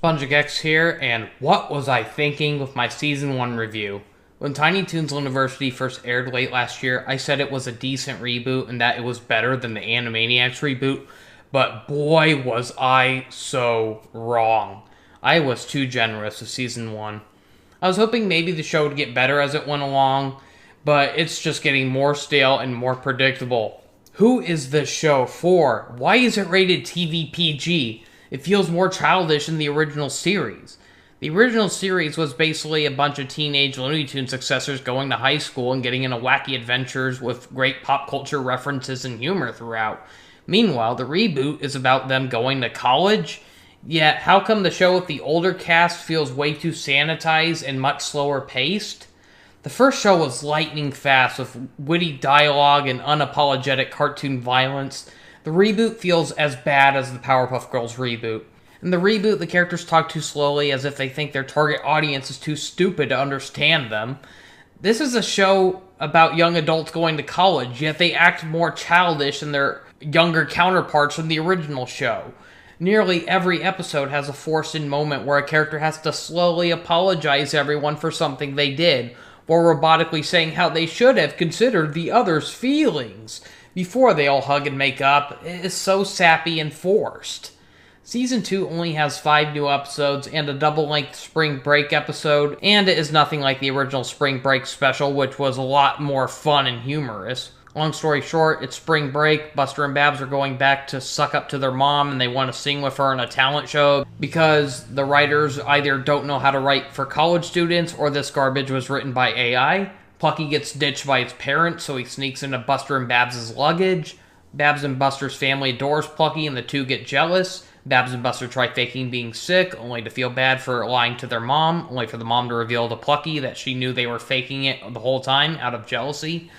SpongicX here, and what was I thinking with my Season 1 review? When Tiny Toons Looniversity first aired late last year, I said it was a decent reboot and that it was better than the Animaniacs reboot, but boy was I so wrong. I was too generous with Season 1. I was hoping maybe the show would get better as it went along, but it's just getting more stale and more predictable. Who is this show for? Why is it rated TV PG? It feels more childish than the original series. The original series was basically a bunch of teenage Looney Tunes successors going to high school and getting into wacky adventures with great pop culture references and humor throughout. Meanwhile, the reboot is about them going to college. Yet, how come the show with the older cast feels way too sanitized and much slower paced? The first show was lightning fast with witty dialogue and unapologetic cartoon violence. The reboot feels as bad as the Powerpuff Girls reboot. In the reboot, the characters talk too slowly as if they think their target audience is too stupid to understand them. This is a show about young adults going to college, yet they act more childish than their younger counterparts from the original show. Nearly every episode has a forced-in moment where a character has to slowly apologize to everyone for something they did, or robotically saying how they should have considered the other's feelings before they all hug and make up. It is so sappy and forced. Season 2 only has 5 new episodes and a double-length Spring Break episode, and it is nothing like the original Spring Break special, which was a lot more fun and humorous. Long story short, it's Spring Break, Buster and Babs are going back to suck up to their mom and they want to sing with her in a talent show because the writers either don't know how to write for college students or this garbage was written by AI. Plucky gets ditched by his parents, so he sneaks into Buster and Babs' luggage. Babs and Buster's family adores Plucky and the two get jealous. Babs and Buster try faking being sick, only to feel bad for lying to their mom, only for the mom to reveal to Plucky that she knew they were faking it the whole time out of jealousy.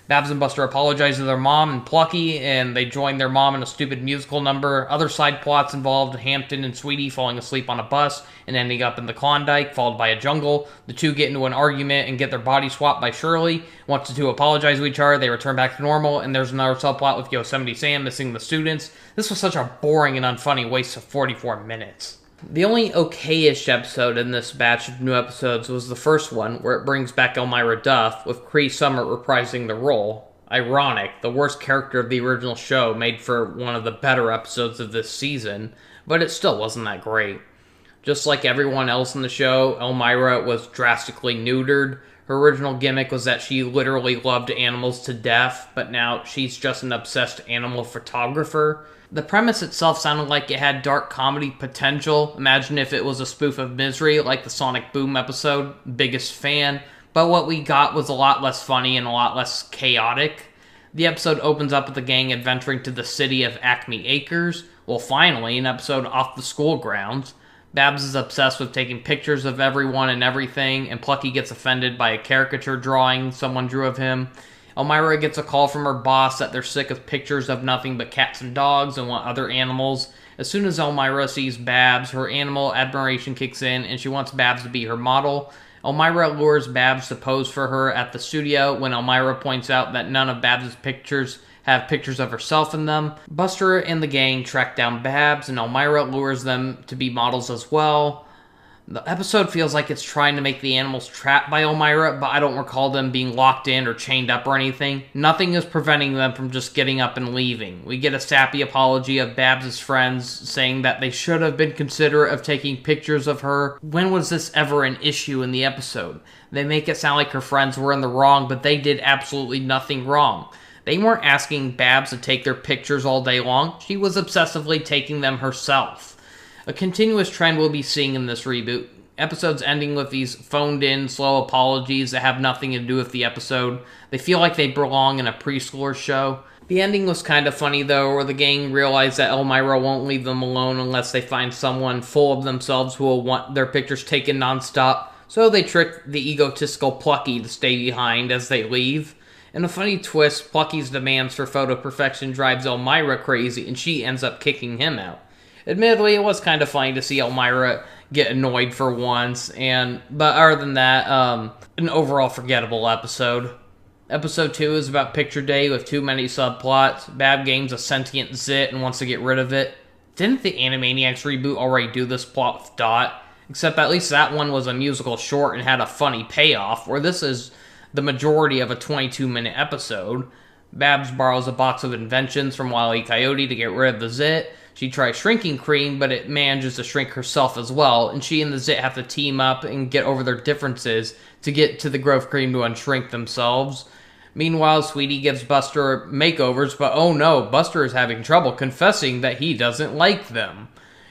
Babs and Buster apologize to their mom and Plucky, and they join their mom in a stupid musical number. Other side plots involved Hampton and Sweetie falling asleep on a bus and ending up in the Klondike, followed by a jungle. The two get into an argument and get their body swapped by Shirley. Once the two apologize to each other, they return back to normal, and there's another subplot with Yosemite Sam missing the students. This was such a boring and unfunny waste of 44 minutes. The only okay-ish episode in this batch of new episodes was the first one, where it brings back Elmira Duff, with Cree Summer reprising the role. Ironic, the worst character of the original show made for one of the better episodes of this season, but it still wasn't that great. Just like everyone else in the show, Elmira was drastically neutered. Her original gimmick was that she literally loved animals to death, but now she's just an obsessed animal photographer. The premise itself sounded like it had dark comedy potential. Imagine if it was a spoof of Misery, like the Sonic Boom episode. Biggest fan. But what we got was a lot less funny and a lot less chaotic. The episode opens up with the gang adventuring to the city of Acme Acres. Well, finally, an episode off the school grounds. Babs is obsessed with taking pictures of everyone and everything, and Plucky gets offended by a caricature drawing someone drew of him. Elmira gets a call from her boss that they're sick of pictures of nothing but cats and dogs and want other animals. As soon as Elmira sees Babs, her animal admiration kicks in and she wants Babs to be her model. Elmira lures Babs to pose for her at the studio when Elmira points out that none of Babs' pictures have pictures of herself in them. Buster and the gang track down Babs and Elmira lures them to be models as well. The episode feels like it's trying to make the animals trapped by Elmira, but I don't recall them being locked in or chained up or anything. Nothing is preventing them from just getting up and leaving. We get a sappy apology of Babs' friends saying that they should have been considerate of taking pictures of her. When was this ever an issue in the episode? They make it sound like her friends were in the wrong, but they did absolutely nothing wrong. They weren't asking Babs to take their pictures all day long. She was obsessively taking them herself. A continuous trend we'll be seeing in this reboot. Episodes ending with these phoned-in, slow apologies that have nothing to do with the episode. They feel like they belong in a preschooler show. The ending was kind of funny, though, where the gang realized that Elmira won't leave them alone unless they find someone full of themselves who will want their pictures taken nonstop. So they trick the egotistical Plucky to stay behind as they leave. In a funny twist, Plucky's demands for photo perfection drives Elmira crazy, and she ends up kicking him out. Admittedly, it was kind of funny to see Elmira get annoyed for once, but other than that, an overall forgettable episode. Episode 2 is about Picture Day with too many subplots. Bab gains a sentient zit and wants to get rid of it. Didn't the Animaniacs reboot already do this plot with Dot? Except at least that one was a musical short and had a funny payoff, where this is the majority of a 22-minute episode. Babs borrows a box of inventions from Wile E. Coyote to get rid of the Zit. She tries shrinking cream, but it manages to shrink herself as well, and she and the Zit have to team up and get over their differences to get to the growth cream to unshrink themselves. Meanwhile, Sweetie gives Buster makeovers, but oh no, Buster is having trouble confessing that he doesn't like them.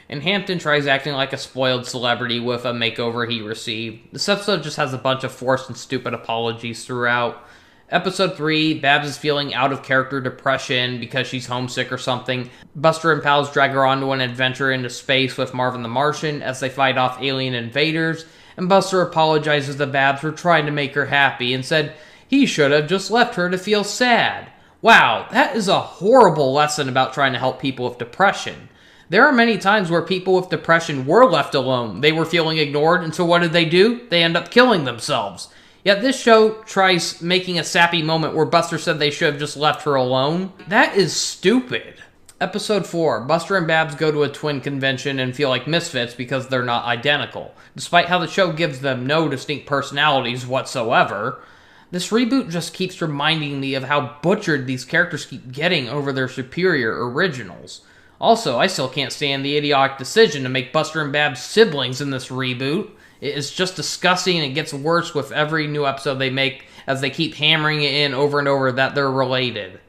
And Hampton tries acting like a spoiled celebrity with a makeover he received. This episode just has a bunch of forced and stupid apologies throughout. Episode 3, Babs is feeling out of character depression because she's homesick or something. Buster and pals drag her onto an adventure into space with Marvin the Martian as they fight off alien invaders, and Buster apologizes to Babs for trying to make her happy and said he should have just left her to feel sad. Wow, that is a horrible lesson about trying to help people with depression. There are many times where people with depression were left alone. They were feeling ignored, and so what did? They end up killing themselves. Yet this show tries making a sappy moment where Buster said they should have just left her alone. That is stupid. Episode 4, Buster and Babs go to a twin convention and feel like misfits because they're not identical, despite how the show gives them no distinct personalities whatsoever. This reboot just keeps reminding me of how butchered these characters keep getting over their superior originals. Also, I still can't stand the idiotic decision to make Buster and Babs siblings in this reboot. It is just disgusting, and it gets worse with every new episode they make as they keep hammering it in over and over that they're related.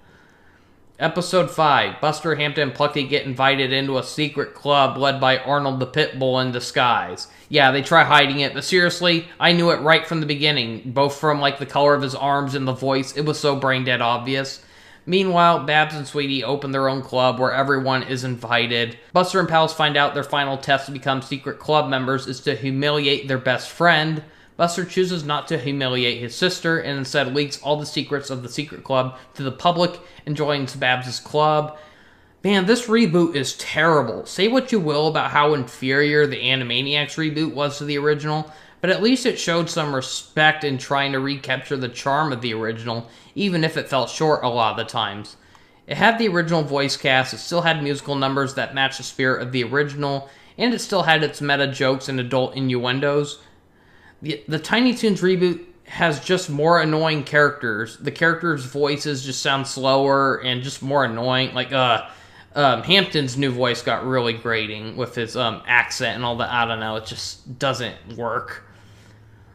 Episode 5, Buster, Hampton, and Plucky get invited into a secret club led by Arnold the Pitbull in disguise. Yeah, they try hiding it, but seriously, I knew it right from the beginning, both from like the color of his arms and the voice. It was so brain dead obvious. Meanwhile, Babs and Sweetie open their own club where everyone is invited. Buster and pals find out their final test to become secret club members is to humiliate their best friend. Buster chooses not to humiliate his sister and instead leaks all the secrets of the secret club to the public and joins Babs' club. Man, this reboot is terrible. Say what you will about how inferior the Animaniacs reboot was to the original, but at least it showed some respect in trying to recapture the charm of the original, even if it fell short a lot of the times. It had the original voice cast, it still had musical numbers that matched the spirit of the original, and it still had its meta jokes and adult innuendos. The Tiny Toons reboot has just more annoying characters. The characters' voices just sound slower and just more annoying. Like, Hampton's new voice got really grating with his accent and all that. I don't know, it just doesn't work.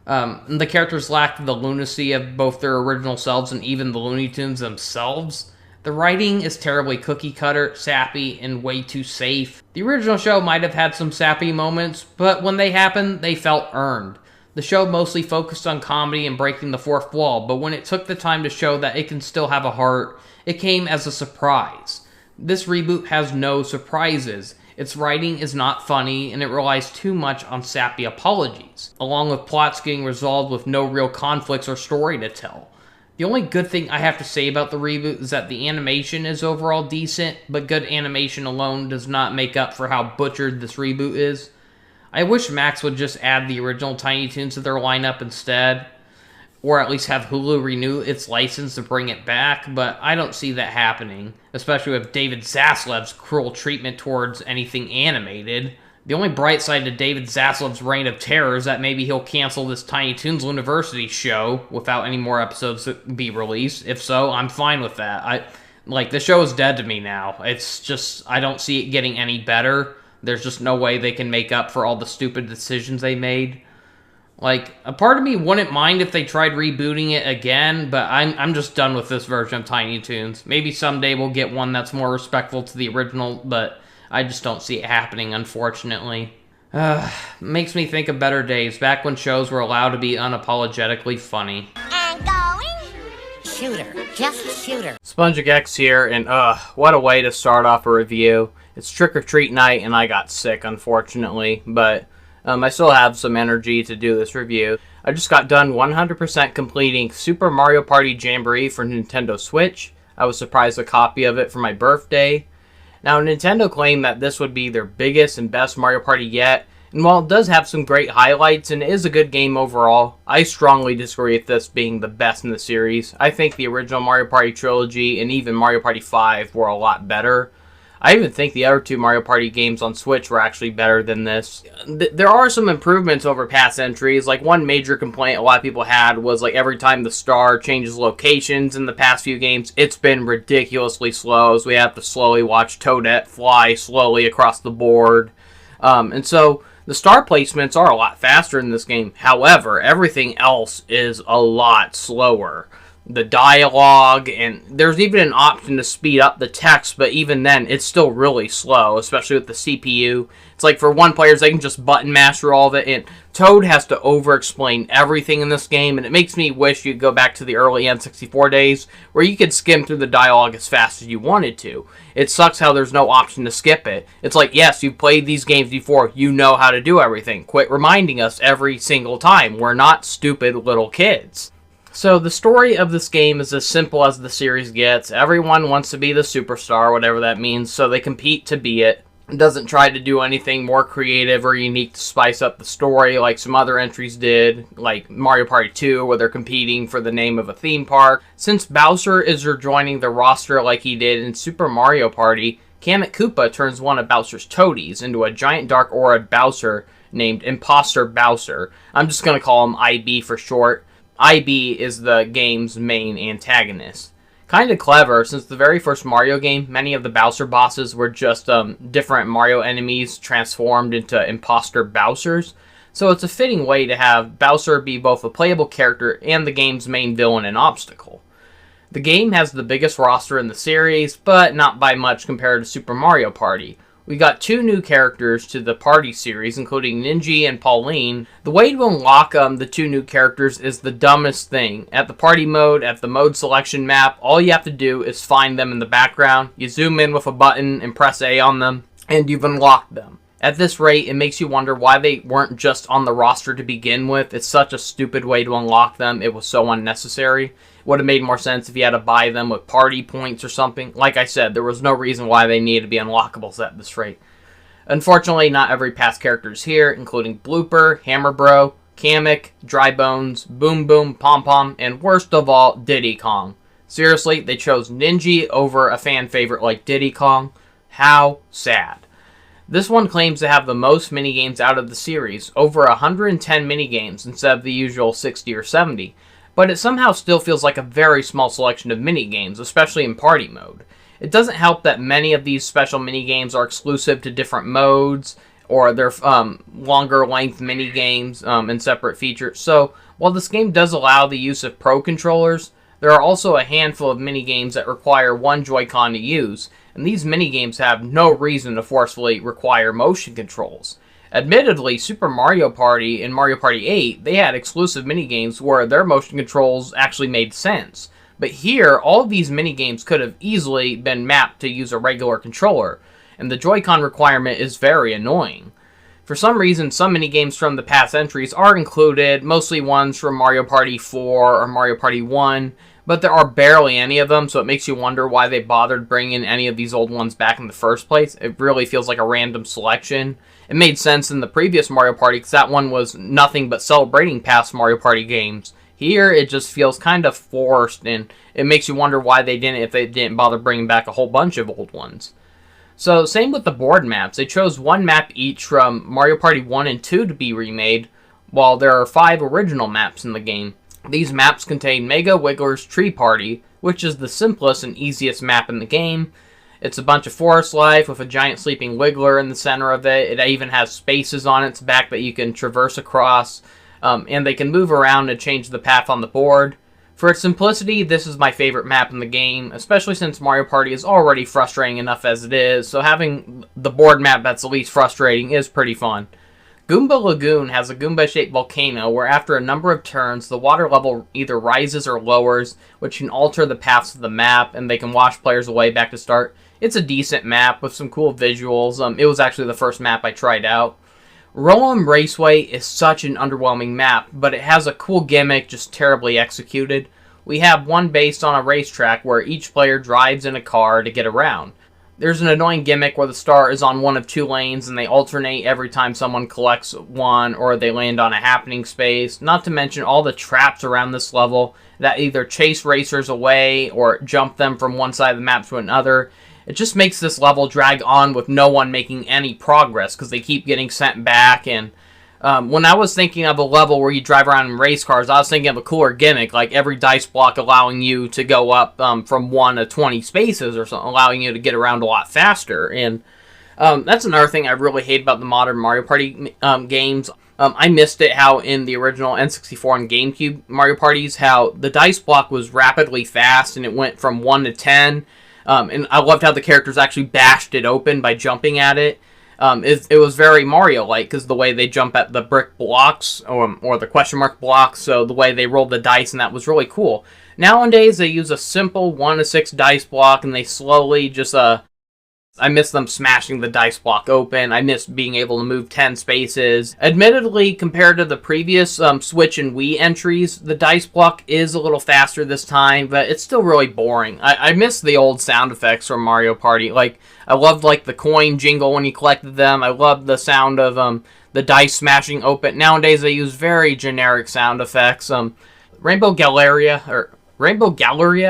The characters lack the lunacy of both their original selves and even the Looney Tunes themselves. The writing is terribly cookie-cutter, sappy, and way too safe. The original show might have had some sappy moments, but when they happened, they felt earned. The show mostly focused on comedy and breaking the fourth wall, but when it took the time to show that it can still have a heart, it came as a surprise. This reboot has no surprises. Its writing is not funny, and it relies too much on sappy apologies, along with plots getting resolved with no real conflicts or story to tell. The only good thing I have to say about the reboot is that the animation is overall decent, but good animation alone does not make up for how butchered this reboot is. I wish Max would just add the original Tiny Toons to their lineup instead, or at least have Hulu renew its license to bring it back, but I don't see that happening, especially with David Zaslav's cruel treatment towards anything animated. The only bright side to David Zaslav's reign of terror is that maybe he'll cancel this Tiny Toons Looniversity show without any more episodes to be released. If so, I'm fine with that. The show is dead to me now. It's just, I don't see it getting any better. There's just no way they can make up for all the stupid decisions they made. A part of me wouldn't mind if they tried rebooting it again, but I'm just done with this version of Tiny Toons. Maybe someday we'll get one that's more respectful to the original, but I just don't see it happening, unfortunately. Makes me think of better days, back when shows were allowed to be unapologetically funny. And going? Shooter, just shooter. SpongicX here, and what a way to start off a review. It's trick-or-treat night, and I got sick, unfortunately, but I still have some energy to do this review. I just got done 100% completing Super Mario Party Jamboree for Nintendo Switch. I was surprised a copy of it for my birthday. Now, Nintendo claimed that this would be their biggest and best Mario Party yet, and while it does have some great highlights and is a good game overall, I strongly disagree with this being the best in the series. I think the original Mario Party trilogy and even Mario Party 5 were a lot better. I even think the other two Mario Party games on Switch were actually better than this. There are some improvements over past entries. Like, one major complaint a lot of people had was, like, every time the star changes locations in the past few games, it's been ridiculously slow, so we have to slowly watch Toadette fly slowly across the board. And so the star placements are a lot faster in this game. However, everything else is a lot slower. The dialogue, and there's even an option to speed up the text, but even then, it's still really slow, especially with the CPU. It's like for one players, they can just button mash through all of it, and Toad has to over-explain everything in this game, and it makes me wish you'd go back to the early N64 days, where you could skim through the dialogue as fast as you wanted to. It sucks how there's no option to skip it. It's like, yes, you've played these games before, you know how to do everything. Quit reminding us every single time. We're not stupid little kids. So the story of this game is as simple as the series gets. Everyone wants to be the superstar, whatever that means, so they compete to be it. It doesn't try to do anything more creative or unique to spice up the story like some other entries did, like Mario Party 2, where they're competing for the name of a theme park. Since Bowser is rejoining the roster like he did in Super Mario Party, Kamek Koopa turns one of Bowser's toadies into a giant dark aura Bowser named Imposter Bowser. I'm just going to call him IB for short. IB is the game's main antagonist. Kinda clever, since the very first Mario game, many of the Bowser bosses were just different Mario enemies transformed into imposter Bowsers, so it's a fitting way to have Bowser be both a playable character and the game's main villain and obstacle. The game has the biggest roster in the series, but not by much compared to Super Mario Party. We got 2 new characters to the Party series, including Ninja and Pauline. The way to unlock the 2 new characters is the dumbest thing. At the Party mode, at the mode selection map, all you have to do is find them in the background. You zoom in with a button and press A on them, and you've unlocked them. At this rate, it makes you wonder why they weren't just on the roster to begin with. It's such a stupid way to unlock them. It was so unnecessary. Would have made more sense if you had to buy them with party points or something. Like I said, there was no reason why they needed to be unlockables at this rate. Unfortunately, not every past character is here, including Blooper, Hammer Bro, Kamek, Dry Bones, Boom Boom, Pom Pom, and worst of all, Diddy Kong. Seriously, they chose Ninja over a fan favorite like Diddy Kong. How sad. This one claims to have the most minigames out of the series, over 110 minigames instead of the usual 60 or 70. But it somehow still feels like a very small selection of minigames, especially in party mode. It doesn't help that many of these special minigames are exclusive to different modes, or they're longer length minigames and separate features. So, while this game does allow the use of Pro Controllers, there are also a handful of minigames that require one Joy-Con to use, and these minigames have no reason to forcefully require motion controls. Admittedly, Super Mario Party and Mario Party 8, they had exclusive minigames where their motion controls actually made sense. But here, all of these minigames could have easily been mapped to use a regular controller, and the Joy-Con requirement is very annoying. For some reason, some minigames from the past entries are included, mostly ones from Mario Party 4 or Mario Party 1, but there are barely any of them, so it makes you wonder why they bothered bringing any of these old ones back in the first place. It really feels like a random selection. It made sense in the previous Mario Party because that one was nothing but celebrating past Mario Party games. Here, it just feels kind of forced, and it makes you wonder why they didn't, if they didn't bother bringing back a whole bunch of old ones. So, same with the board maps. They chose one map each from Mario Party 1 and 2 to be remade, while there are 5 original maps in the game. These maps contain Mega Wiggler's Tree Party, which is the simplest and easiest map in the game. It's a bunch of forest life with a giant sleeping Wiggler in the center of it. It even has spaces on its back that you can traverse across, and they can move around and change the path on the board. For its simplicity, this is my favorite map in the game, especially since Mario Party is already frustrating enough as it is, so having the board map that's the least frustrating is pretty fun. Goomba Lagoon has a Goomba-shaped volcano where after a number of turns, the water level either rises or lowers, which can alter the paths of the map, and they can wash players away back to start. It's a decent map with some cool visuals. It was actually the first map I tried out. Roll'em Raceway is such an underwhelming map, but it has a cool gimmick, just terribly executed. We have one based on a racetrack where each player drives in a car to get around. There's an annoying gimmick where the star is on one of 2 lanes and they alternate every time someone collects one or they land on a happening space, not to mention all the traps around this level that either chase racers away or jump them from one side of the map to another. it just makes this level drag on with no one making any progress because they keep getting sent back. And when I was thinking of a level where you drive around in race cars, I was thinking of a cooler gimmick, like every dice block allowing you to go up from 1 to 20 spaces or something, allowing you to get around a lot faster. And that's another thing I really hate about the modern Mario Party games. I missed it how in the original N64 and GameCube Mario Parties, how the dice block was rapidly fast and it went from 1 to 10. And I loved how the characters actually bashed it open by jumping at it. It was very Mario-like because the way they jump at the brick blocks or the question mark blocks, so the way they rolled the dice, and that was really cool. Nowadays, they use a simple 1 to 6 dice block, and they slowly just I miss them smashing the dice block open. I miss being able to move 10 spaces. Admittedly, compared to the previous Switch and Wii entries, the dice block is a little faster this time, but it's still really boring. I miss the old sound effects from Mario Party. Like, I loved the coin jingle when you collected them. I loved the sound of the dice smashing open. Nowadays, they use very generic sound effects. Rainbow Galleria,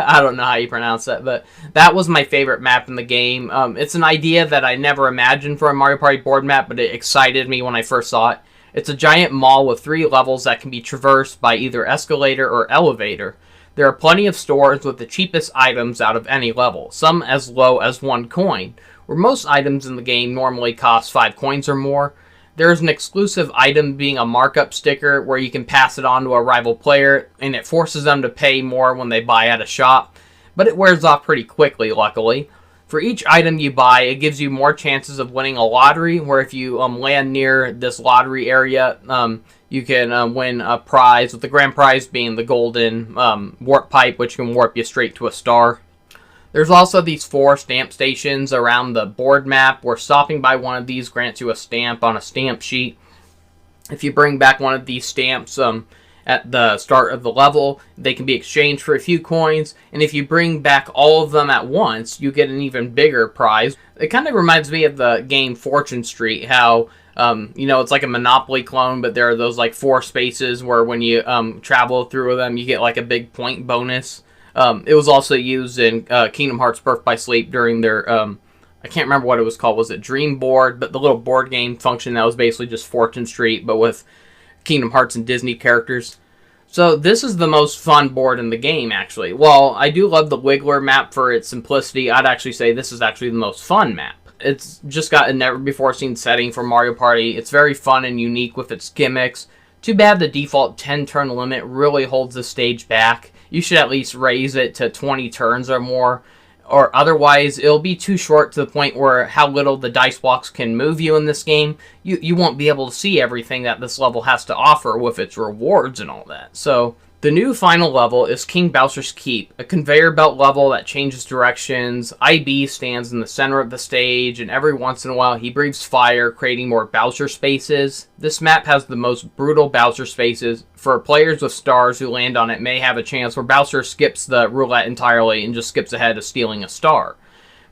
I don't know how you pronounce that, but that was my favorite map in the game. It's an idea that I never imagined for a Mario Party board map, but it excited me when I first saw it. It's a giant mall with 3 levels that can be traversed by either escalator or elevator. There are plenty of stores with the cheapest items out of any level, some as low as 1 coin, where most items in the game normally cost 5 coins or more. There is an exclusive item being a markup sticker where you can pass it on to a rival player, and it forces them to pay more when they buy at a shop, but it wears off pretty quickly, luckily. For each item you buy, it gives you more chances of winning a lottery, where if you land near this lottery area, you can win a prize, with the grand prize being the golden warp pipe, which can warp you straight to a star. There's also these 4 stamp stations around the board map, where stopping by one of these grants you a stamp on a stamp sheet. If you bring back one of these stamps at the start of the level, they can be exchanged for a few coins, and if you bring back all of them at once, you get an even bigger prize. It kind of reminds me of the game Fortune Street, how it's like a Monopoly clone, but there are those 4 spaces where when you travel through them, you get a big point bonus. It was also used in Kingdom Hearts Birth by Sleep during their, I can't remember what it was called. Was it Dream Board? But the little board game function that was basically just Fortune Street, but with Kingdom Hearts and Disney characters. So this is the most fun board in the game, actually. While I do love the Wiggler map for its simplicity, I'd actually say this is actually the most fun map. It's just got a never-before-seen setting for Mario Party. It's very fun and unique with its gimmicks. Too bad the default 10-turn limit really holds the stage back. You should at least raise it to 20 turns or more, or otherwise it'll be too short to the point where how little the dice blocks can move you in this game. You won't be able to see everything that this level has to offer with its rewards and all that. So the new final level is King Bowser's Keep, a conveyor belt level that changes directions. IB stands in the center of the stage, and every once in a while he breathes fire, creating more Bowser spaces. This map has the most brutal Bowser spaces. For players with stars who land on it may have a chance where Bowser skips the roulette entirely and just skips ahead of stealing a star.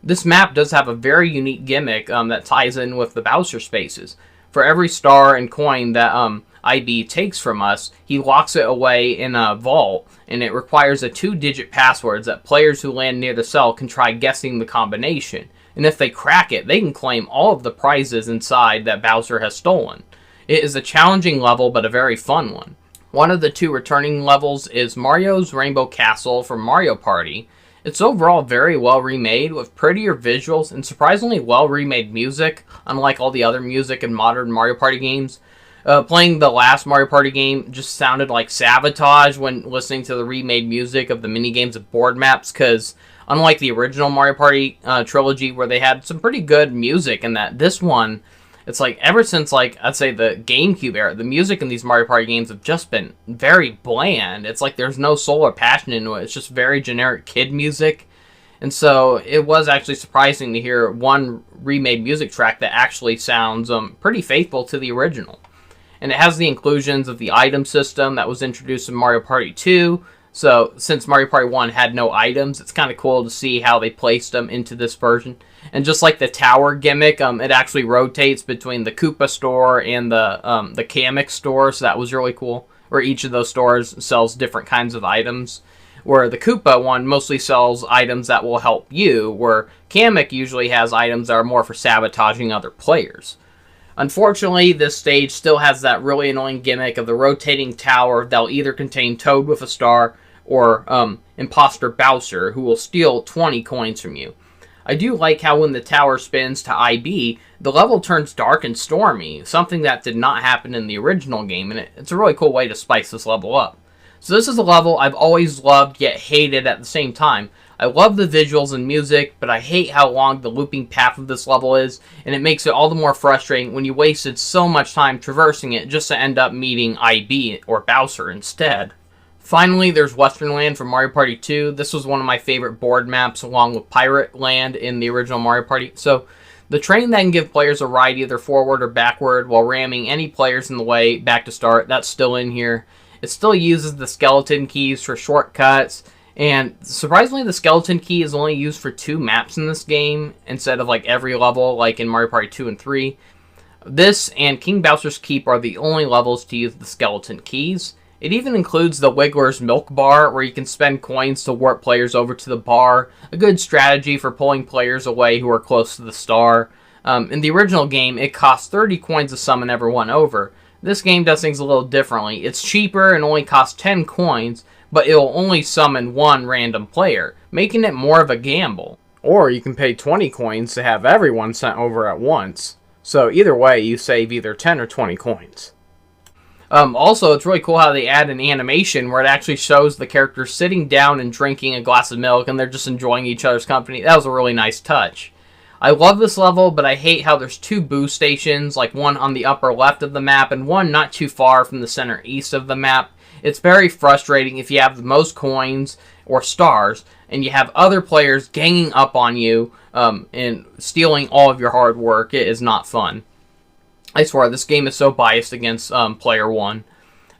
This map does have a very unique gimmick that ties in with the Bowser spaces. For every star and coin that IB takes from us, he locks it away in a vault, and it requires a 2-digit password that players who land near the cell can try guessing the combination. And if they crack it, they can claim all of the prizes inside that Bowser has stolen. It is a challenging level, but a very fun one. One of the 2 returning levels is Mario's Rainbow Castle from Mario Party. It's overall very well remade, with prettier visuals and surprisingly well remade music, unlike all the other music in modern Mario Party games. Playing the last Mario Party game just sounded like sabotage when listening to the remade music of the minigames of board maps, because unlike the original Mario Party trilogy where they had some pretty good music in that, this one, it's ever since I'd say the GameCube era, the music in these Mario Party games have just been very bland. It's there's no soul or passion into it. It's just very generic kid music. And so it was actually surprising to hear one remade music track that actually sounds pretty faithful to the original. And it has the inclusions of the item system that was introduced in Mario Party 2. So since Mario Party 1 had no items, it's kind of cool to see how they placed them into this version. And just like the tower gimmick, it actually rotates between the Koopa store and the Kamek store, so that was really cool. Where each of those stores sells different kinds of items. where the Koopa one mostly sells items that will help you, where Kamek usually has items that are more for sabotaging other players. Unfortunately, this stage still has that really annoying gimmick of the rotating tower that'll either contain Toad with a star or Imposter Bowser, who will steal 20 coins from you. I do like how when the tower spins to IB, the level turns dark and stormy, something that did not happen in the original game, and it's a really cool way to spice this level up. So this is a level I've always loved yet hated at the same time. I love the visuals and music, but I hate how long the looping path of this level is, and it makes it all the more frustrating when you wasted so much time traversing it just to end up meeting IB or Bowser instead. Finally, there's Western Land from Mario Party 2. This was one of my favorite board maps along with Pirate Land in the original Mario Party. So, the train that can give players a ride either forward or backward while ramming any players in the way back to start, that's still in here. It still uses the skeleton keys for shortcuts, and surprisingly the skeleton key is only used for 2 maps in this game instead of like every level like in Mario Party 2 and 3. This and King Bowser's Keep are the only levels to use the skeleton keys. It even includes the Wiggler's Milk Bar, where you can spend coins to warp players over to the bar, a good strategy for pulling players away who are close to the star. In the original game, it costs 30 coins to summon everyone over. This game does things a little differently. It's cheaper and only costs 10 coins, but it'll only summon one random player, making it more of a gamble. Or you can pay 20 coins to have everyone sent over at once. So either way, you save either 10 or 20 coins. Also, it's really cool how they add an animation where it actually shows the characters sitting down and drinking a glass of milk and they're just enjoying each other's company. That was a really nice touch. I love this level, but I hate how there's 2 boo stations, like one on the upper left of the map and one not too far from the center east of the map. It's very frustrating if you have the most coins or stars and you have other players ganging up on you and stealing all of your hard work. It is not fun. I swear, this game is so biased against player 1.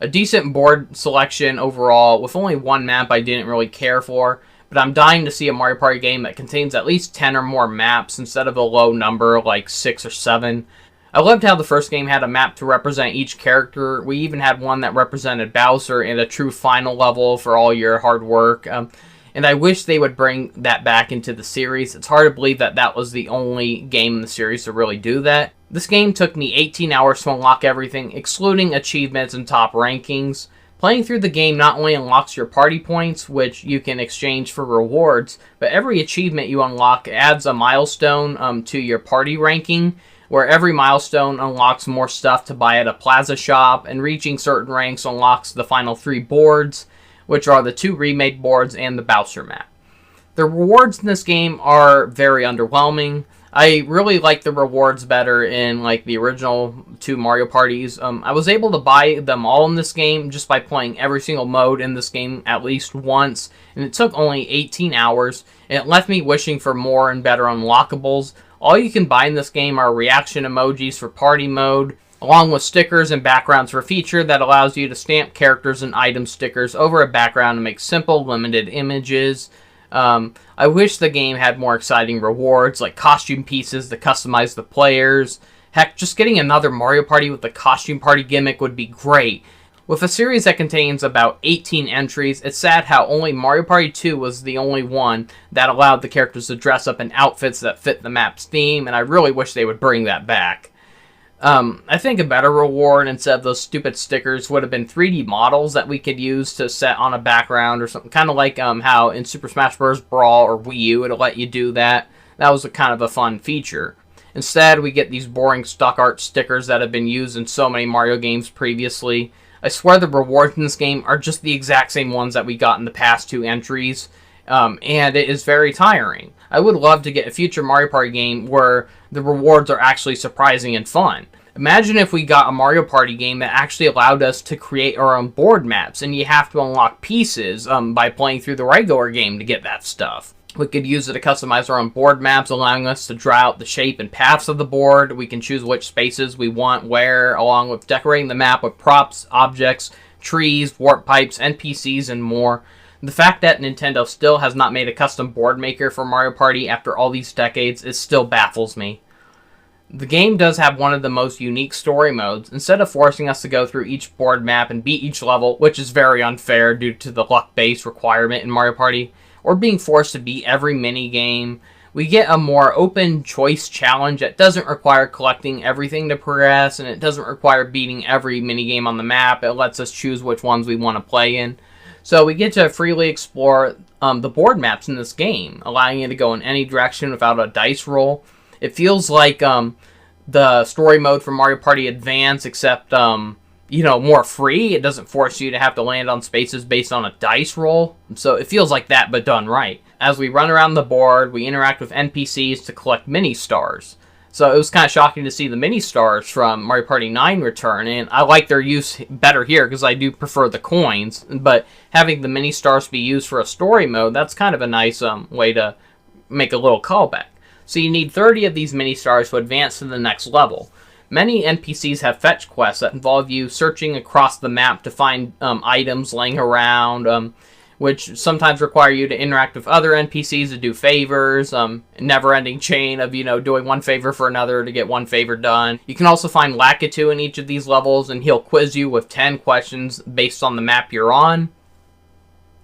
A decent board selection overall, with only one map I didn't really care for, but I'm dying to see a Mario Party game that contains at least 10 or more maps instead of a low number like 6 or 7. I loved how the first game had a map to represent each character. We even had one that represented Bowser and a true final level for all your hard work. And I wish they would bring that back into the series. It's hard to believe that that was the only game in the series to really do that. This game took me 18 hours to unlock everything, excluding achievements and top rankings. Playing through the game not only unlocks your party points, which you can exchange for rewards, but every achievement you unlock adds a milestone to your party ranking, where every milestone unlocks more stuff to buy at a plaza shop, and reaching certain ranks unlocks the final 3 boards, which are the 2 remade boards and the Bowser map. The rewards in this game are very underwhelming. I really like the rewards better in like the original 2 Mario Parties. I was able to buy them all in this game just by playing every single mode in this game at least once, and it took only 18 hours, and it left me wishing for more and better unlockables. All you can buy in this game are reaction emojis for party mode, along with stickers and backgrounds for a feature that allows you to stamp characters and item stickers over a background to make simple, limited images. I wish the game had more exciting rewards, like costume pieces to customize the players. Heck, just getting another Mario Party with the costume party gimmick would be great. With a series that contains about 18 entries, it's sad how only Mario Party 2 was the only one that allowed the characters to dress up in outfits that fit the map's theme, and I really wish they would bring that back. I think a better reward instead of those stupid stickers would have been 3D models that we could use to set on a background or something. Kind of like how in Super Smash Bros. Brawl or Wii U it'll let you do that. That was a kind of a fun feature. Instead, we get these boring stock art stickers that have been used in so many Mario games previously. I swear the rewards in this game are just the exact same ones that we got in the past 2 entries. And it is very tiring. I would love to get a future Mario Party game where the rewards are actually surprising and fun. Imagine if we got a Mario Party game that actually allowed us to create our own board maps, and you have to unlock pieces by playing through the regular game to get that stuff. We could use it to customize our own board maps, allowing us to draw out the shape and paths of the board. We can choose which spaces we want where, along with decorating the map with props, objects, trees, warp pipes, NPCs, and more. The fact that Nintendo still has not made a custom board maker for Mario Party after all these decades, it still baffles me. The game does have one of the most unique story modes. Instead of forcing us to go through each board map and beat each level, which is very unfair due to the luck-based requirement in Mario Party, or being forced to beat every mini-game, we get a more open choice challenge that doesn't require collecting everything to progress, and it doesn't require beating every minigame on the map. It lets us choose which ones we want to play in. So we get to freely explore the board maps in this game, allowing you to go in any direction without a dice roll. It feels like the story mode from Mario Party Advance, except, more free. It doesn't force you to have to land on spaces based on a dice roll. So it feels like that, but done right. As we run around the board, we interact with NPCs to collect mini-stars. So it was kind of shocking to see the mini-stars from Mario Party 9 return, and I like their use better here because I do prefer the coins. But having the mini-stars be used for a story mode, that's kind of a nice way to make a little callback. So you need 30 of these mini-stars to advance to the next level. Many NPCs have fetch quests that involve you searching across the map to find items laying around, which sometimes require you to interact with other NPCs to do favors, never-ending chain of, doing one favor for another to get one favor done. You can also find Lakitu in each of these levels, and he'll quiz you with 10 questions based on the map you're on.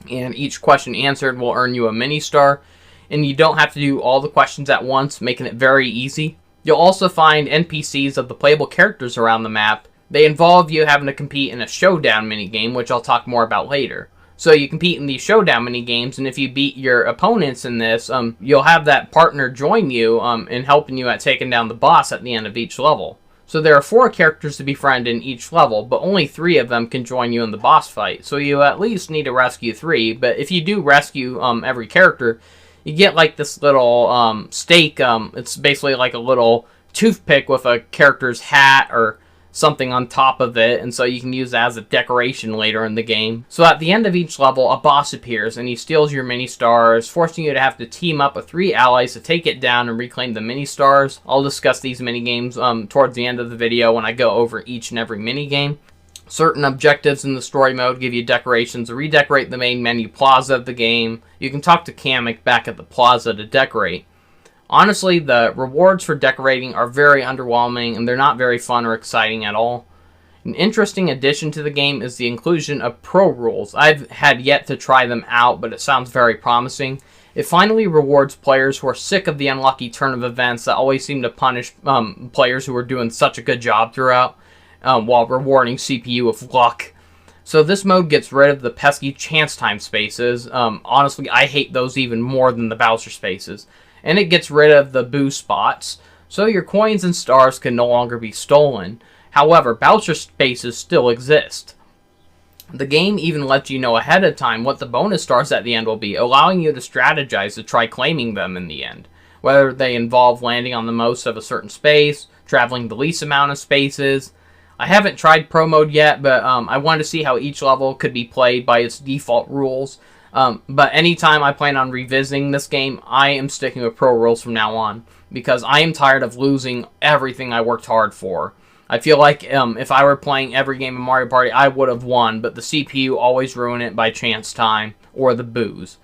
And each question answered will earn you a mini-star. And you don't have to do all the questions at once, making it very easy. You'll also find NPCs of the playable characters around the map. They involve you having to compete in a showdown minigame, which I'll talk more about later. So you compete in these showdown minigames, and if you beat your opponents in this, you'll have that partner join you in helping you at taking down the boss at the end of each level. So there are 4 characters to befriend in each level, but only 3 of them can join you in the boss fight. So you at least need to rescue 3, but if you do rescue every character, you get like this little stake. It's basically like a little toothpick with a character's hat or something on top of it, and so you can use that as a decoration later in the game. So at the end of each level, a boss appears, and he steals your mini-stars, forcing you to have to team up with 3 allies to take it down and reclaim the mini-stars. I'll discuss these mini-games towards the end of the video when I go over each and every mini-game. Certain objectives in the story mode give you decorations to redecorate the main menu plaza of the game. You can talk to Kamek back at the plaza to decorate. Honestly, the rewards for decorating are very underwhelming, and they're not very fun or exciting at all. An interesting addition to the game is the inclusion of pro rules. I've had yet to try them out, but it sounds very promising. It finally rewards players who are sick of the unlucky turn of events that always seem to punish players who are doing such a good job throughout, while rewarding CPU with luck. So this mode gets rid of the pesky chance time spaces. Honestly, I hate those even more than the Bowser spaces. And it gets rid of the boo spots, so your coins and stars can no longer be stolen. However, Bowser spaces still exist. The game even lets you know ahead of time what the bonus stars at the end will be, allowing you to strategize to try claiming them in the end. Whether they involve landing on the most of a certain space, traveling the least amount of spaces. I haven't tried Pro Mode yet, but I wanted to see how each level could be played by its default rules. But anytime I plan on revisiting this game, I am sticking with Pro rules from now on, because I am tired of losing everything I worked hard for. I feel like if I were playing every game in Mario Party, I would have won, but the CPU always ruin it by chance time or the boos.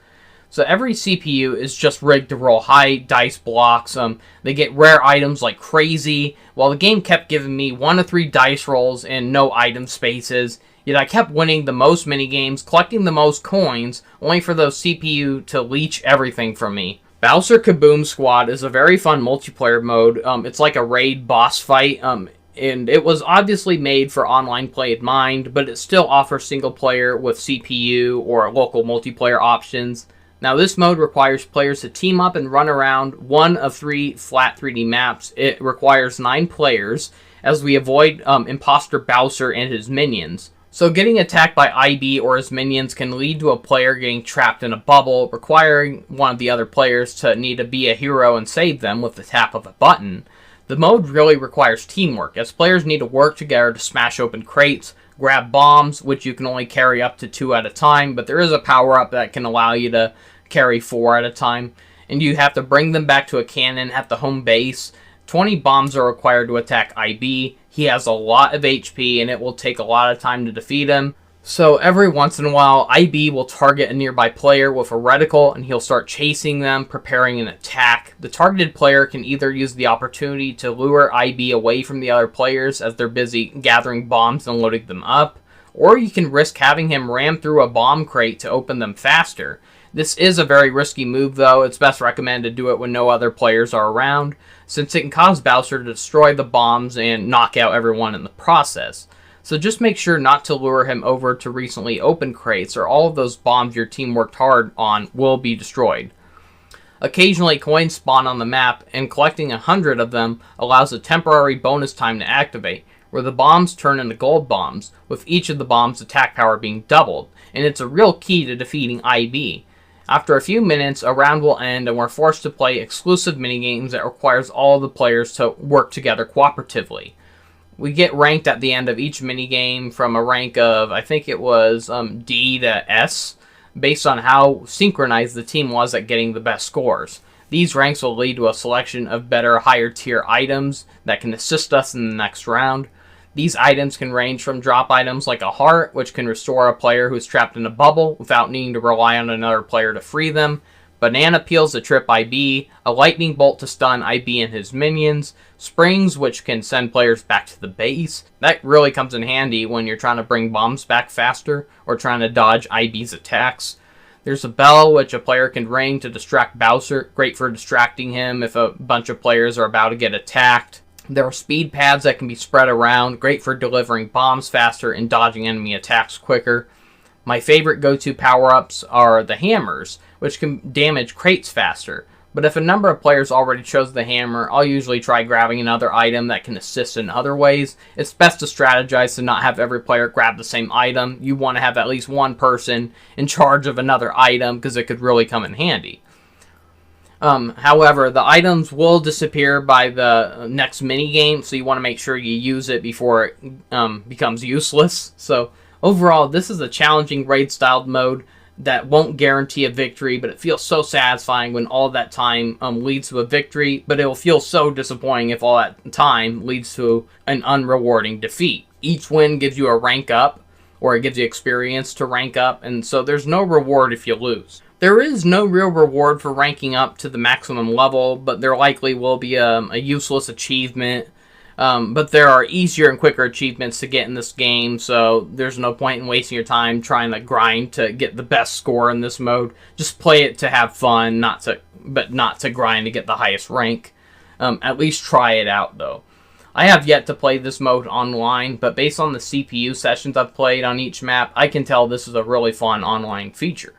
So every CPU is just rigged to roll high dice blocks. They get rare items like crazy, while the game kept giving me 1 to 3 dice rolls and no item spaces. Yet I kept winning the most minigames, collecting the most coins, only for those CPU to leech everything from me. Bowser Kaboom Squad is a very fun multiplayer mode. It's like a raid boss fight, and it was obviously made for online play in mind, but it still offers single player with CPU or local multiplayer options. Now this mode requires players to team up and run around 1 of 3 flat 3D maps. It requires 9 players, as we avoid imposter Bowser and his minions. So getting attacked by IB or his minions can lead to a player getting trapped in a bubble, requiring one of the other players to need to be a hero and save them with the tap of a button. The mode really requires teamwork, as players need to work together to smash open crates, grab bombs, which you can only carry up to 2 at a time, but there is a power-up that can allow you to carry 4 at a time, and you have to bring them back to a cannon at the home base. 20 bombs are required to attack IB. He has a lot of HP, and it will take a lot of time to defeat him. So every once in a while, IB will target a nearby player with a reticle and he'll start chasing them, preparing an attack. The targeted player can either use the opportunity to lure IB away from the other players as they're busy gathering bombs and loading them up, or you can risk having him ram through a bomb crate to open them faster. This is a very risky move though. It's best recommended to do it when no other players are around, since it can cause Bowser to destroy the bombs and knock out everyone in the process. So just make sure not to lure him over to recently opened crates, or all of those bombs your team worked hard on will be destroyed. Occasionally coins spawn on the map, and collecting 100 of them allows a temporary bonus time to activate, where the bombs turn into gold bombs, with each of the bombs' attack power being doubled, and it's a real key to defeating IB. After a few minutes, a round will end and we're forced to play exclusive minigames that requires all the players to work together cooperatively. We get ranked at the end of each minigame from a rank of, I think it was D to S, based on how synchronized the team was at getting the best scores. These ranks will lead to a selection of better, higher tier items that can assist us in the next round. These items can range from drop items like a heart, which can restore a player who's trapped in a bubble without needing to rely on another player to free them, banana peels to trip IB, a lightning bolt to stun IB and his minions, springs which can send players back to the base. That really comes in handy when you're trying to bring bombs back faster or trying to dodge IB's attacks. There's a bell which a player can ring to distract Bowser, great for distracting him if a bunch of players are about to get attacked. There are speed pads that can be spread around, great for delivering bombs faster and dodging enemy attacks quicker. My favorite go-to power-ups are the hammers, which can damage crates faster. But if a number of players already chose the hammer, I'll usually try grabbing another item that can assist in other ways. It's best to strategize to not have every player grab the same item. You want to have at least one person in charge of another item because it could really come in handy. However, the items will disappear by the next minigame, so you want to make sure you use it before it becomes useless. So overall, this is a challenging raid-styled mode that won't guarantee a victory, but it feels so satisfying when all that time leads to a victory, but it will feel so disappointing if all that time leads to an unrewarding defeat. Each win gives you a rank up, or it gives you experience to rank up, and so there's no reward if you lose. There is no real reward for ranking up to the maximum level, but there likely will be a useless achievement. But there are easier and quicker achievements to get in this game, so there's no point in wasting your time trying to grind to get the best score in this mode. Just play it to have fun, not to grind to get the highest rank. At least try it out, though. I have yet to play this mode online, but based on the CPU sessions I've played on each map, I can tell this is a really fun online feature.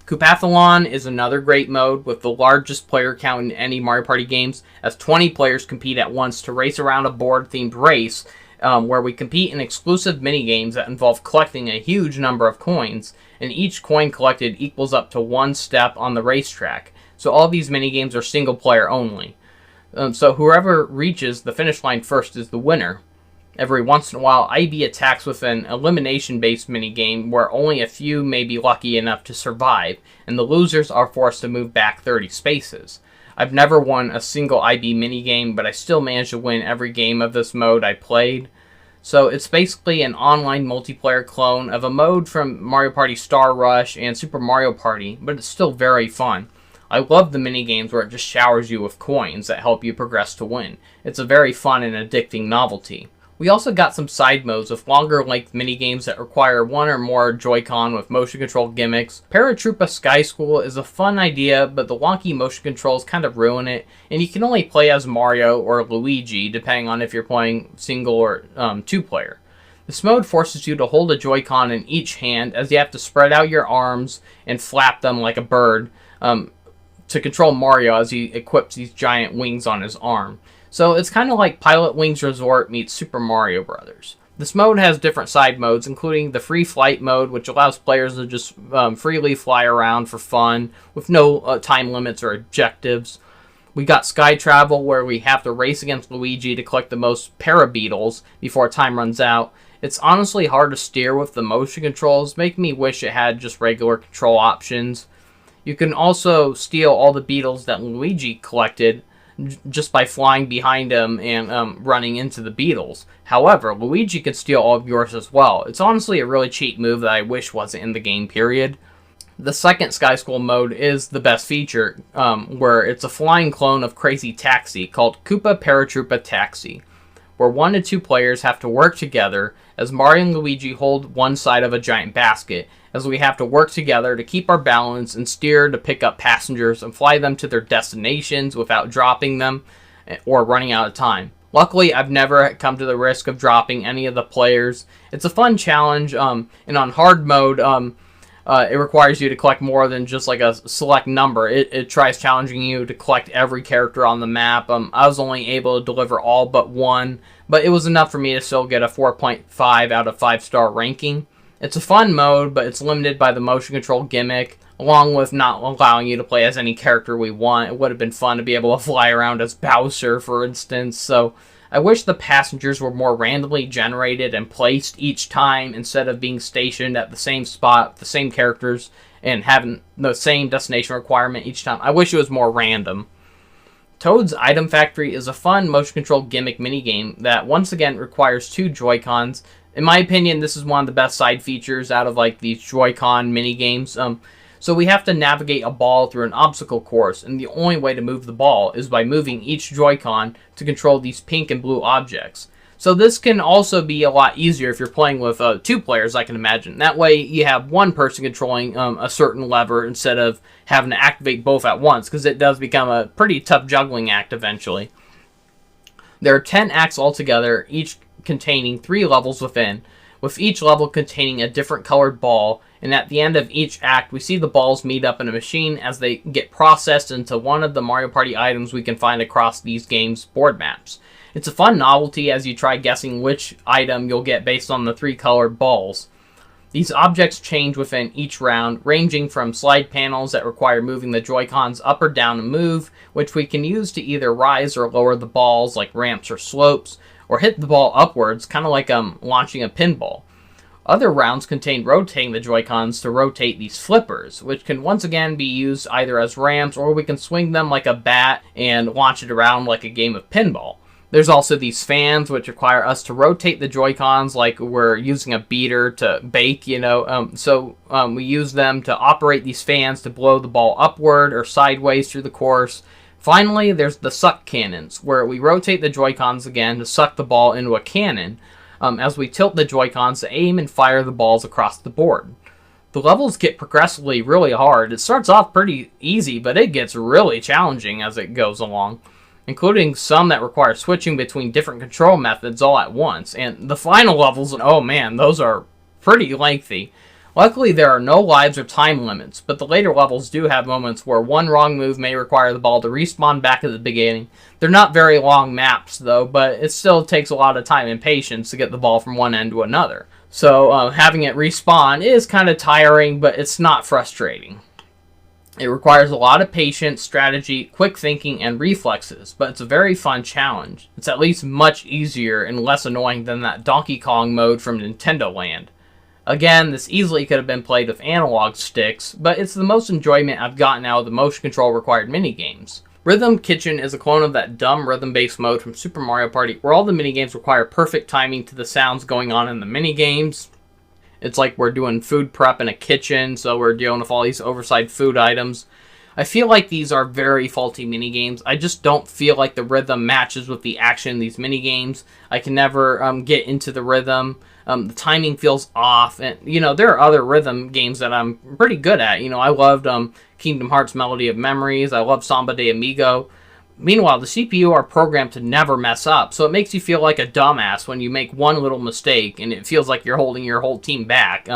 Koopathlon is another great mode with the largest player count in any Mario Party games, as 20 players compete at once to race around a board-themed race where we compete in exclusive minigames that involve collecting a huge number of coins, and each coin collected equals up to one step on the racetrack. So all these minigames are single-player only. So whoever reaches the finish line first is the winner. Every once in a while, IB attacks with an elimination-based minigame where only a few may be lucky enough to survive, and the losers are forced to move back 30 spaces. I've never won a single IB minigame, but I still managed to win every game of this mode I played. So it's basically an online multiplayer clone of a mode from Mario Party Star Rush and Super Mario Party, but it's still very fun. I love the minigames where it just showers you with coins that help you progress to win. It's a very fun and addicting novelty. We also got some side modes with longer length minigames that require one or more Joy-Con with motion control gimmicks. Paratroopa Sky School is a fun idea, but the wonky motion controls kind of ruin it, and you can only play as Mario or Luigi depending on if you're playing single or two-player. This mode forces you to hold a Joy-Con in each hand as you have to spread out your arms and flap them like a bird to control Mario as he equips these giant wings on his arm. So it's kind of like Pilot Wings Resort meets Super Mario Bros. This mode has different side modes, including the free flight mode, which allows players to just freely fly around for fun with no time limits or objectives. We got Sky Travel, where we have to race against Luigi to collect the most Parabeetles before time runs out. It's honestly hard to steer with the motion controls, making me wish it had just regular control options. You can also steal all the beetles that Luigi collected, just by flying behind him and running into the beetles. However, Luigi can steal all of yours as well. It's honestly a really cheap move that I wish wasn't in the game, period. The second Sky School mode is the best feature, where it's a flying clone of Crazy Taxi called Koopa Paratroopa Taxi, where 1 to 2 players have to work together as Mario and Luigi hold one side of a giant basket, as we have to work together to keep our balance and steer to pick up passengers and fly them to their destinations without dropping them or running out of time. Luckily, I've never come to the risk of dropping any of the players. It's a fun challenge, and on hard mode, it requires you to collect more than just like a select number. It tries challenging you to collect every character on the map. I was only able to deliver all but one, but it was enough for me to still get a 4.5 out of 5-star ranking. It's a fun mode, but it's limited by the motion control gimmick, along with not allowing you to play as any character we want. It would have been fun to be able to fly around as Bowser, for instance, so I wish the passengers were more randomly generated and placed each time instead of being stationed at the same spot, the same characters, and having the same destination requirement each time. I wish it was more random. Toad's Item Factory is a fun motion control gimmick minigame that once again requires 2 Joy-Cons. In my opinion, this is one of the best side features out of like these Joy-Con minigames. So we have to navigate a ball through an obstacle course, and the only way to move the ball is by moving each Joy-Con to control these pink and blue objects. So this can also be a lot easier if you're playing with 2 players, I can imagine. That way you have one person controlling a certain lever instead of having to activate both at once, because it does become a pretty tough juggling act eventually. There are 10 acts altogether, each containing 3 levels within, with each level containing a different colored ball, and at the end of each act, we see the balls meet up in a machine as they get processed into one of the Mario Party items we can find across these games' board maps. It's a fun novelty as you try guessing which item you'll get based on the 3 colored balls. These objects change within each round, ranging from slide panels that require moving the Joy-Cons up or down to move, which we can use to either rise or lower the balls like ramps or slopes, or hit the ball upwards, kind of like launching a pinball. Other rounds contain rotating the Joy-Cons to rotate these flippers, which can once again be used either as ramps, or we can swing them like a bat and launch it around like a game of pinball. There's also these fans, which require us to rotate the Joy-Cons like we're using a beater to bake, so we use them to operate these fans to blow the ball upward or sideways through the course. Finally, there's the suck cannons, where we rotate the Joy-Cons again to suck the ball into a cannon, as we tilt the Joy-Cons to aim and fire the balls across the board. The levels get progressively really hard. It starts off pretty easy, but it gets really challenging as it goes along, including some that require switching between different control methods all at once. And the final levels, oh man, those are pretty lengthy. Luckily, there are no lives or time limits, but the later levels do have moments where one wrong move may require the ball to respawn back at the beginning. They're not very long maps, though, but it still takes a lot of time and patience to get the ball from one end to another. So having it respawn is kind of tiring, but it's not frustrating. It requires a lot of patience, strategy, quick thinking, and reflexes, but it's a very fun challenge. It's at least much easier and less annoying than that Donkey Kong mode from Nintendo Land. Again, this easily could have been played with analog sticks, but it's the most enjoyment I've gotten out of the motion control required minigames. Rhythm Kitchen is a clone of that dumb rhythm-based mode from Super Mario Party, where all the minigames require perfect timing to the sounds going on in the minigames. It's like we're doing food prep in a kitchen, so we're dealing with all these oversized food items. I feel like these are very faulty minigames. I just don't feel like the rhythm matches with the action in these minigames. I can never get into the rhythm. The timing feels off, and there are other rhythm games that I'm pretty good at. I loved Kingdom Hearts Melody of Memories. I love Samba de Amigo. Meanwhile, the CPU are programmed to never mess up, so it makes you feel like a dumbass when you make one little mistake, and it feels like you're holding your whole team back.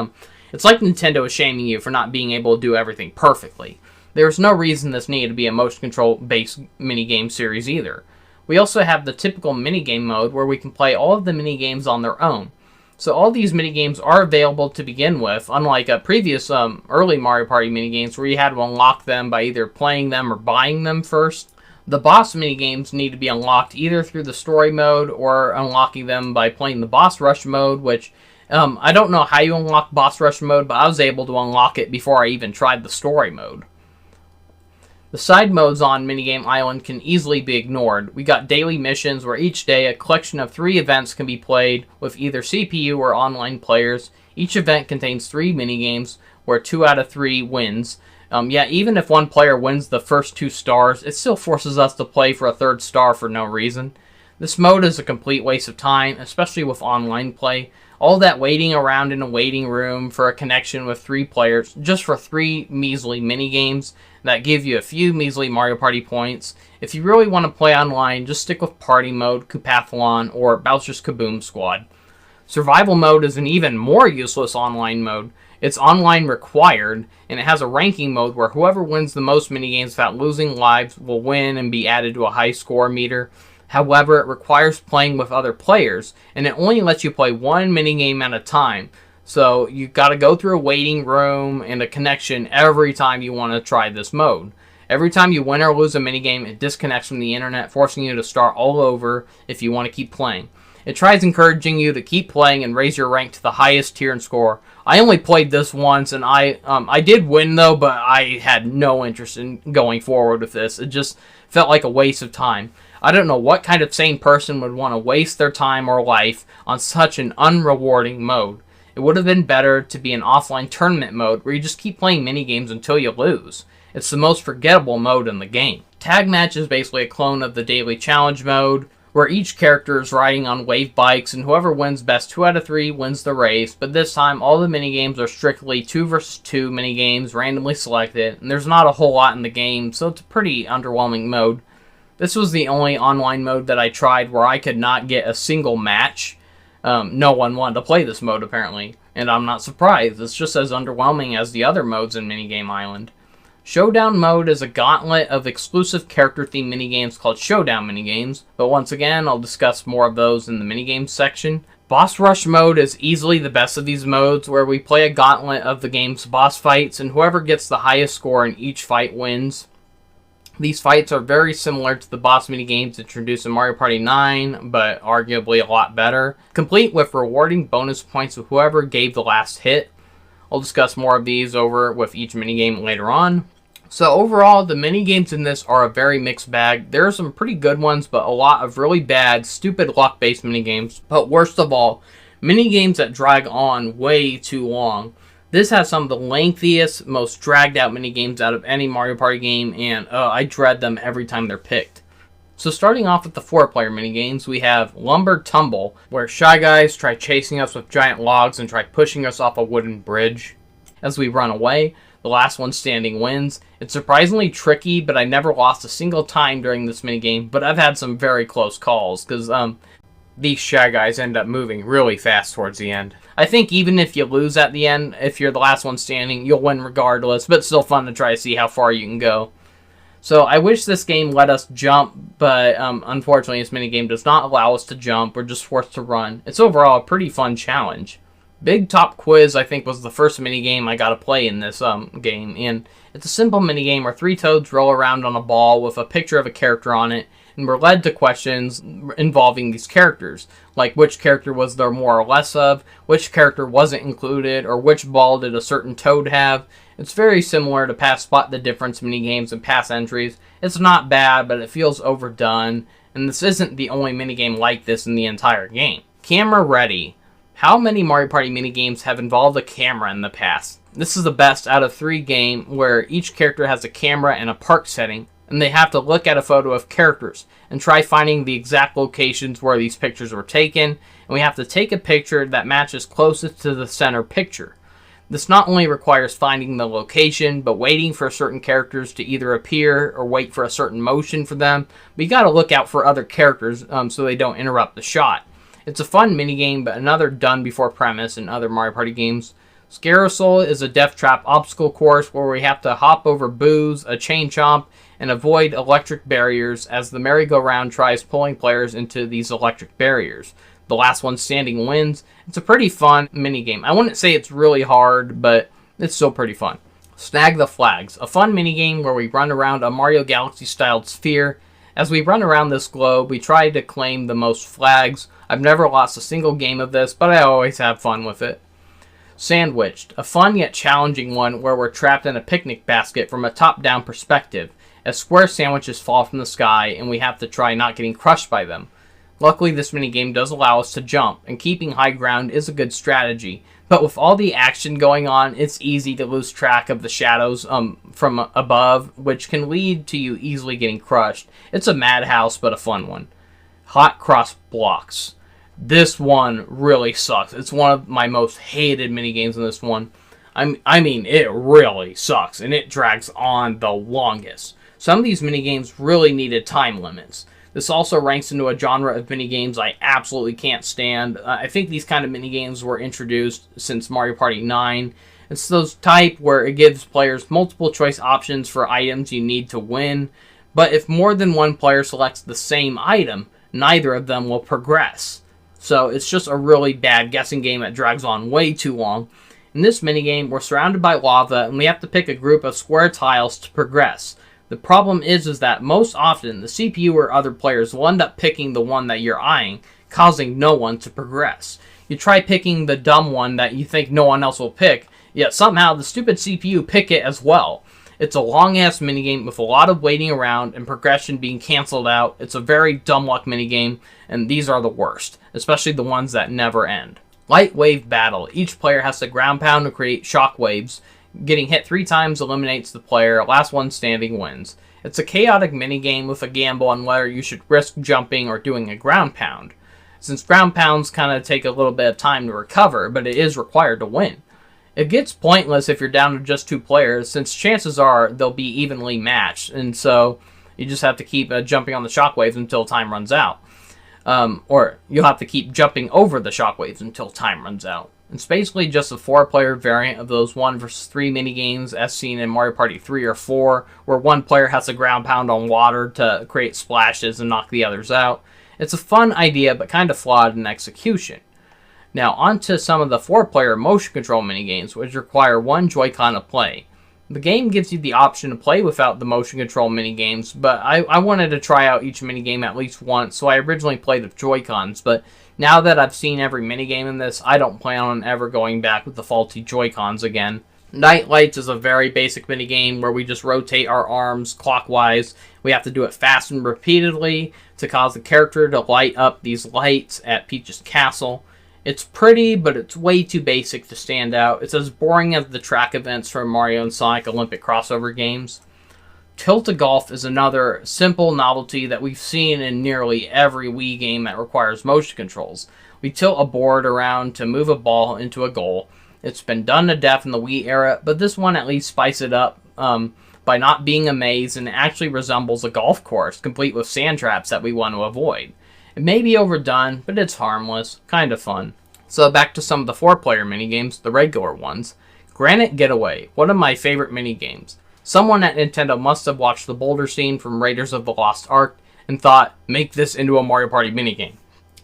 It's like Nintendo is shaming you for not being able to do everything perfectly. There's no reason this needed to be a motion control-based minigame series either. We also have the typical minigame mode where we can play all of the minigames on their own. So all these minigames are available to begin with, unlike previous early Mario Party minigames where you had to unlock them by either playing them or buying them first. The boss minigames need to be unlocked either through the story mode or unlocking them by playing the boss rush mode, which I don't know how you unlock boss rush mode, but I was able to unlock it before I even tried the story mode. The side modes on Minigame Island can easily be ignored. We got daily missions where each day a collection of 3 events can be played with either CPU or online players. Each event contains 3 minigames where 2 out of 3 wins. Yet even if one player wins the first 2 stars, it still forces us to play for a 3rd star for no reason. This mode is a complete waste of time, especially with online play. All that waiting around in a waiting room for a connection with 3 players just for 3 measly minigames that give you a few measly Mario Party points. If you really want to play online, just stick with Party Mode, Koopathlon, or Bowser's Kaboom Squad. Survival Mode is an even more useless online mode. It's online required, and it has a ranking mode where whoever wins the most minigames without losing lives will win and be added to a high score meter. However, it requires playing with other players, and it only lets you play 1 minigame at a time. So you got to go through a waiting room and a connection every time you want to try this mode. Every time you win or lose a minigame, it disconnects from the internet, forcing you to start all over if you want to keep playing. It tries encouraging you to keep playing and raise your rank to the highest tier and score. I only played this once, and I did win though, but I had no interest in going forward with this. It just felt like a waste of time. I don't know what kind of sane person would want to waste their time or life on such an unrewarding mode. It would have been better to be an offline tournament mode where you just keep playing minigames until you lose. It's the most forgettable mode in the game. Tag Match is basically a clone of the Daily Challenge mode, where each character is riding on wave bikes and whoever wins best 2 out of 3 wins the race, but this time all the minigames are strictly 2 versus 2 minigames randomly selected, and there's not a whole lot in the game, so it's a pretty underwhelming mode. This was the only online mode that I tried where I could not get a single match. No one wanted to play this mode apparently, and I'm not surprised. It's just as underwhelming as the other modes in Minigame Island. Showdown mode is a gauntlet of exclusive character-themed minigames called Showdown minigames, but once again, I'll discuss more of those in the minigames section. Boss Rush mode is easily the best of these modes, where we play a gauntlet of the game's boss fights, and whoever gets the highest score in each fight wins. These fights are very similar to the boss minigames introduced in Mario Party 9, but arguably a lot better, complete with rewarding bonus points of whoever gave the last hit. I'll discuss more of these over with each minigame later on. So overall, the minigames in this are a very mixed bag. There are some pretty good ones, but a lot of really bad, stupid luck-based minigames. But worst of all, minigames that drag on way too long. This has some of the lengthiest, most dragged out minigames out of any Mario Party game, and I dread them every time they're picked. So starting off with the 4-player minigames, we have Lumber Tumble, where Shy Guys try chasing us with giant logs and try pushing us off a wooden bridge. As we run away, the last one standing wins. It's surprisingly tricky, but I never lost a single time during this minigame, but I've had some very close calls, because these Shy Guys end up moving really fast towards the end. I think even if you lose at the end, if you're the last one standing, you'll win regardless, but it's still fun to try to see how far you can go. So I wish this game let us jump, but unfortunately this minigame does not allow us to jump. We're just forced to run. It's overall a pretty fun challenge. Big Top Quiz, I think, was the first minigame I got to play in this game, and it's a simple minigame where 3 toads roll around on a ball with a picture of a character on it, and we're led to questions involving these characters, like which character was there more or less of, which character wasn't included, or which ball did a certain toad have. It's very similar to past Spot the Difference minigames and past entries. It's not bad, but it feels overdone, and this isn't the only minigame like this in the entire game. Camera Ready. How many Mario Party minigames have involved a camera in the past? This is the best out of 3 games where each character has a camera in a park setting, and they have to look at a photo of characters and try finding the exact locations where these pictures were taken, and we have to take a picture that matches closest to the center picture. This not only requires finding the location, but waiting for certain characters to either appear or wait for a certain motion for them, but you gotta look out for other characters so they don't interrupt the shot. It's a fun minigame, but another done-before premise in other Mario Party games. Scarousel is a death trap obstacle course where we have to hop over boos, a chain chomp, and avoid electric barriers as the merry-go-round tries pulling players into these electric barriers. The last one standing wins. It's a pretty fun minigame. I wouldn't say it's really hard, but it's still pretty fun. Snag the Flags, a fun minigame where we run around a Mario Galaxy-styled sphere. As we run around this globe, we try to claim the most flags. I've never lost a single game of this, but I always have fun with it. Sandwiched, a fun yet challenging one where we're trapped in a picnic basket from a top-down perspective. as square sandwiches fall from the sky and we have to try not getting crushed by them. Luckily, this minigame does allow us to jump, and keeping high ground is a good strategy. But with all the action going on, it's easy to lose track of the shadows from above, which can lead to you easily getting crushed. It's a madhouse, but a fun one. Hot cross blocks. This one really sucks. It's one of my most hated minigames in this one. I mean, it really sucks, and it drags on the longest. Some of these minigames really needed time limits. This also ranks into a genre of minigames I absolutely can't stand. I think these kind of minigames were introduced since Mario Party 9. It's those type where it gives players multiple choice options for items you need to win, but if more than one player selects the same item, neither of them will progress. So it's just a really bad guessing game that drags on way too long. In this minigame, we're surrounded by lava and we have to pick a group of square tiles to progress. The problem is that most often the CPU or other players will end up picking the one that you're eyeing, causing no one to progress. You try picking the dumb one that you think no one else will pick, yet somehow the stupid CPU pick it as well. It's a long-ass minigame with a lot of waiting around and progression being cancelled out. It's a very dumb luck minigame, and these are the worst, especially the ones that never end. Light wave battle. Each player has to ground pound to create shock waves. Getting hit 3 times eliminates the player. Last one standing wins. It's a chaotic minigame with a gamble on whether you should risk jumping or doing a ground pound. Since ground pounds kind of take a little bit of time to recover, but it is required to win. It gets pointless if you're down to just 2 players, since chances are they'll be evenly matched, and so you just have to keep jumping on the shockwaves until time runs out. Or you'll have to keep jumping over the shockwaves until time runs out. It's basically just a 4-player variant of those 1 versus 3 minigames as seen in Mario Party 3 or 4, where one player has to ground pound on water to create splashes and knock the others out. It's a fun idea, but kind of flawed in execution. Now, on to some of the 4-player motion control minigames, which require 1 Joy-Con to play. The game gives you the option to play without the motion control minigames, but I wanted to try out each minigame at least once, so I originally played with Joy-Cons, but now that I've seen every minigame in this, I don't plan on ever going back with the faulty Joy-Cons again. Night Lights is a very basic minigame where we just rotate our arms clockwise. We have to do it fast and repeatedly to cause the character to light up these lights at Peach's castle. It's pretty, but it's way too basic to stand out. It's as boring as the track events from Mario and Sonic Olympic crossover games. Tilt-A-Golf is another simple novelty that we've seen in nearly every Wii game that requires motion controls. We tilt a board around to move a ball into a goal. It's been done to death in the Wii era, but this one at least spices it up by not being a maze and actually resembles a golf course, complete with sand traps that we want to avoid. It may be overdone, but it's harmless, kind of fun. So back to some of the 4-player minigames, the regular ones. Granite Getaway, one of my favorite minigames. Someone at Nintendo must have watched the boulder scene from Raiders of the Lost Ark and thought, make this into a Mario Party minigame.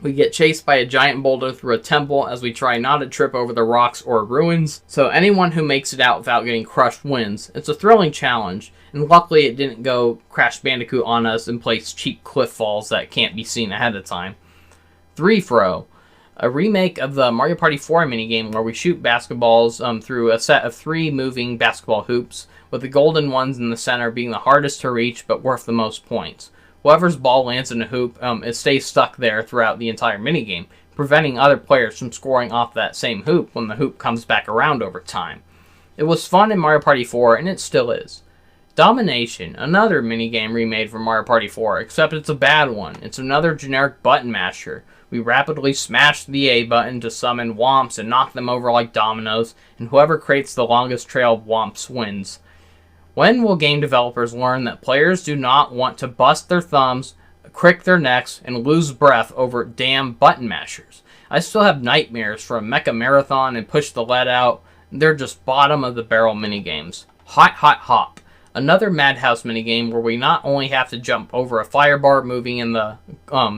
We get chased by a giant boulder through a temple as we try not to trip over the rocks or ruins, so anyone who makes it out without getting crushed wins. It's a thrilling challenge, and luckily it didn't go Crash Bandicoot on us and place cheap cliff falls that can't be seen ahead of time. 3-Throw, a remake of the Mario Party 4 minigame where we shoot basketballs through a set of 3 moving basketball hoops, with the golden ones in the center being the hardest to reach but worth the most points. Whoever's ball lands in a hoop, it stays stuck there throughout the entire minigame, preventing other players from scoring off that same hoop when the hoop comes back around over time. It was fun in Mario Party 4, and it still is. Domination, another minigame remade from Mario Party 4, except it's a bad one. It's another generic button masher. We rapidly smash the A button to summon Whomps and knock them over like dominoes, and whoever creates the longest trail of Whomps wins. When will game developers learn that players do not want to bust their thumbs, crick their necks, and lose breath over damn button mashers? I still have nightmares from Mecha Marathon and Push the Lead Out. They're just bottom of the barrel minigames. Hot Hot Hop, another Madhouse minigame where we not only have to jump over a fire bar moving in the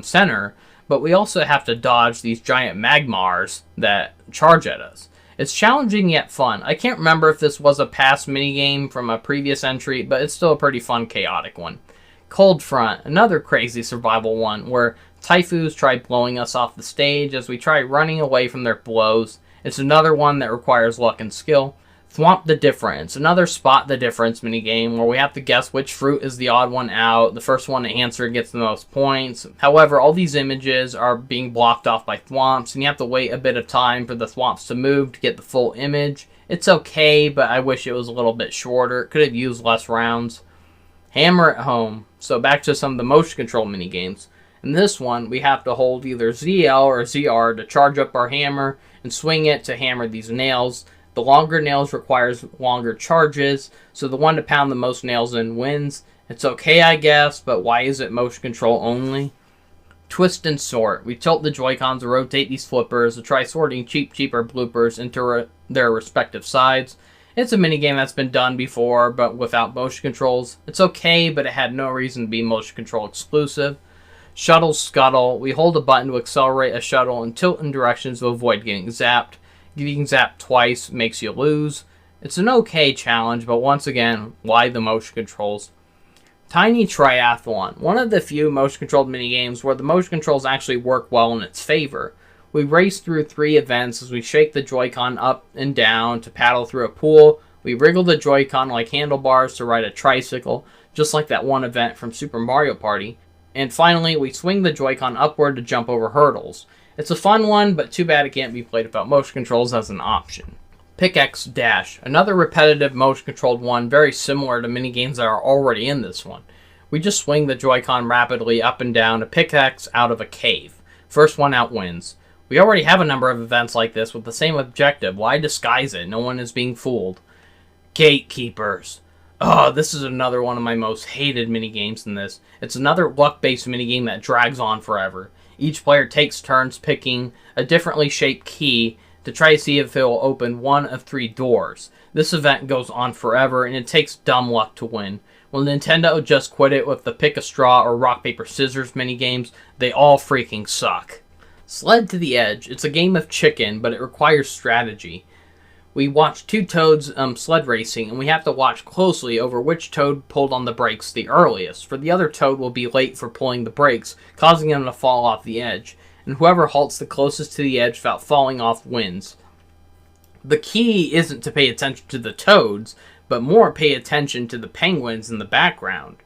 center, but we also have to dodge these giant magmars that charge at us. It's challenging yet fun. I can't remember if this was a past minigame from a previous entry, but it's still a pretty fun, chaotic one. Cold Front, another crazy survival one, where Typhus try blowing us off the stage as we try running away from their blows. It's another one that requires luck and skill. Thwomp the Difference, another Spot the Difference minigame where we have to guess which fruit is the odd one out. The first one to answer gets the most points. However, all these images are being blocked off by thwomps, and you have to wait a bit of time for the thwomps to move to get the full image. It's okay, but I wish it was a little bit shorter. It could have used less rounds. Hammer at Home. So back to some of the motion control minigames. In this one, we have to hold either ZL or ZR to charge up our hammer and swing it to hammer these nails. The longer nails requires longer charges, so the one to pound the most nails in wins. It's okay, I guess, but why is it motion control only? Twist and Sort. We tilt the Joy-Cons to rotate these flippers to try sorting cheaper bloopers into their respective sides. It's a minigame that's been done before, but without motion controls. It's okay, but it had no reason to be motion control exclusive. Shuttle Scuttle. We hold a button to accelerate a shuttle and tilt in directions to avoid getting zapped. Getting zapped twice makes you lose. It's an okay challenge, but once again, why the motion controls? Tiny Triathlon. One of the few motion-controlled minigames where the motion controls actually work well in its favor. We race through 3 events as we shake the Joy-Con up and down to paddle through a pool. We wriggle the Joy-Con like handlebars to ride a tricycle, just like that one event from Super Mario Party. And finally, we swing the Joy-Con upward to jump over hurdles. It's a fun one, but too bad it can't be played without motion controls as an option. Pickaxe Dash, another repetitive motion-controlled one very similar to minigames that are already in this one. We just swing the Joy-Con rapidly up and down to pickaxe out of a cave. First one out wins. We already have a number of events like this with the same objective. Why disguise it? No one is being fooled. Gatekeepers. Oh, this is another one of my most hated minigames in this. It's another luck-based minigame that drags on forever. Each player takes turns picking a differently shaped key to try to see if it will open one of 3 doors. This event goes on forever, and it takes dumb luck to win. Well, Nintendo just quit it with the pick a straw or rock, paper, scissors minigames. They all freaking suck. Sled to the Edge. It's a game of chicken, but it requires strategy. We watch 2 toads sled racing, and we have to watch closely over which toad pulled on the brakes the earliest, for the other toad will be late for pulling the brakes, causing them to fall off the edge, and whoever halts the closest to the edge without falling off wins. The key isn't to pay attention to the toads, but more pay attention to the penguins in the background,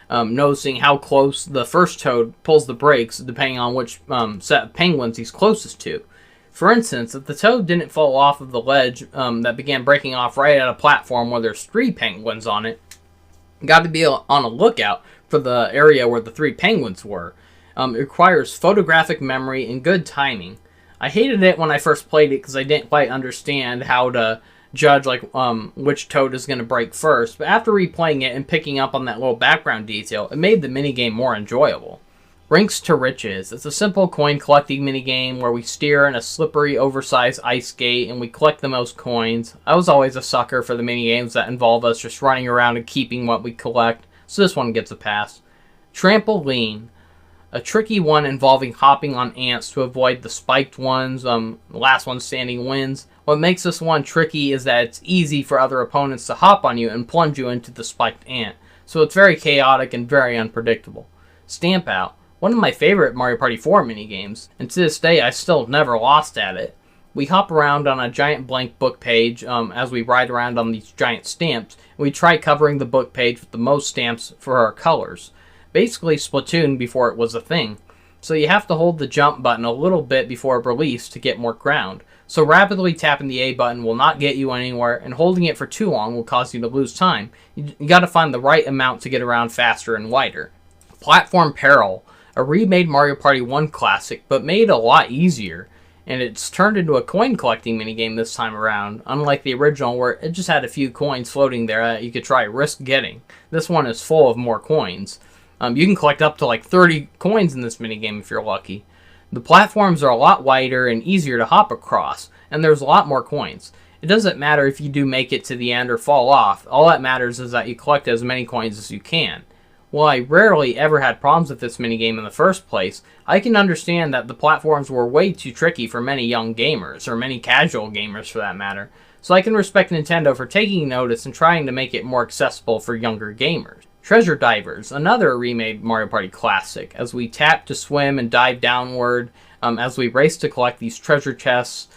noticing how close the first toad pulls the brakes depending on which set of penguins he's closest to. For instance, if the toad didn't fall off of the ledge that began breaking off right at a platform where there's 3 penguins on it, you got to be on a lookout for the area where the 3 penguins were. It requires photographic memory and good timing. I hated it when I first played it because I didn't quite understand how to judge which toad is going to break first, but after replaying it and picking up on that little background detail, it made the minigame more enjoyable. Rinks to Riches. It's a simple coin collecting minigame where we steer in a slippery, oversized ice skate and we collect the most coins. I was always a sucker for the minigames that involve us just running around and keeping what we collect, so this one gets a pass. Trampoline. A tricky one involving hopping on ants to avoid the spiked ones. The last one standing wins. What makes this one tricky is that it's easy for other opponents to hop on you and plunge you into the spiked ant, so it's very chaotic and very unpredictable. Stamp Out. One of my favorite Mario Party 4 minigames, and to this day I still never lost at it. We hop around on a giant blank book page as we ride around on these giant stamps, and we try covering the book page with the most stamps for our colors. Basically Splatoon before it was a thing. So you have to hold the jump button a little bit before release to get more ground. So rapidly tapping the A button will not get you anywhere, and holding it for too long will cause you to lose time. You gotta find the right amount to get around faster and wider. Platform Peril. A remade Mario Party 1 classic, but made a lot easier. And it's turned into a coin collecting minigame this time around, unlike the original where it just had a few coins floating there that you could try risk getting. This one is full of more coins. You can collect up to like 30 coins in this minigame if you're lucky. The platforms are a lot wider and easier to hop across, and there's a lot more coins. It doesn't matter if you do make it to the end or fall off, all that matters is that you collect as many coins as you can. While I rarely ever had problems with this minigame in the first place, I can understand that the platforms were way too tricky for many young gamers, or many casual gamers for that matter, so I can respect Nintendo for taking notice and trying to make it more accessible for younger gamers. Treasure Divers, another remade Mario Party classic, as we tap to swim and dive downward as we race to collect these treasure chests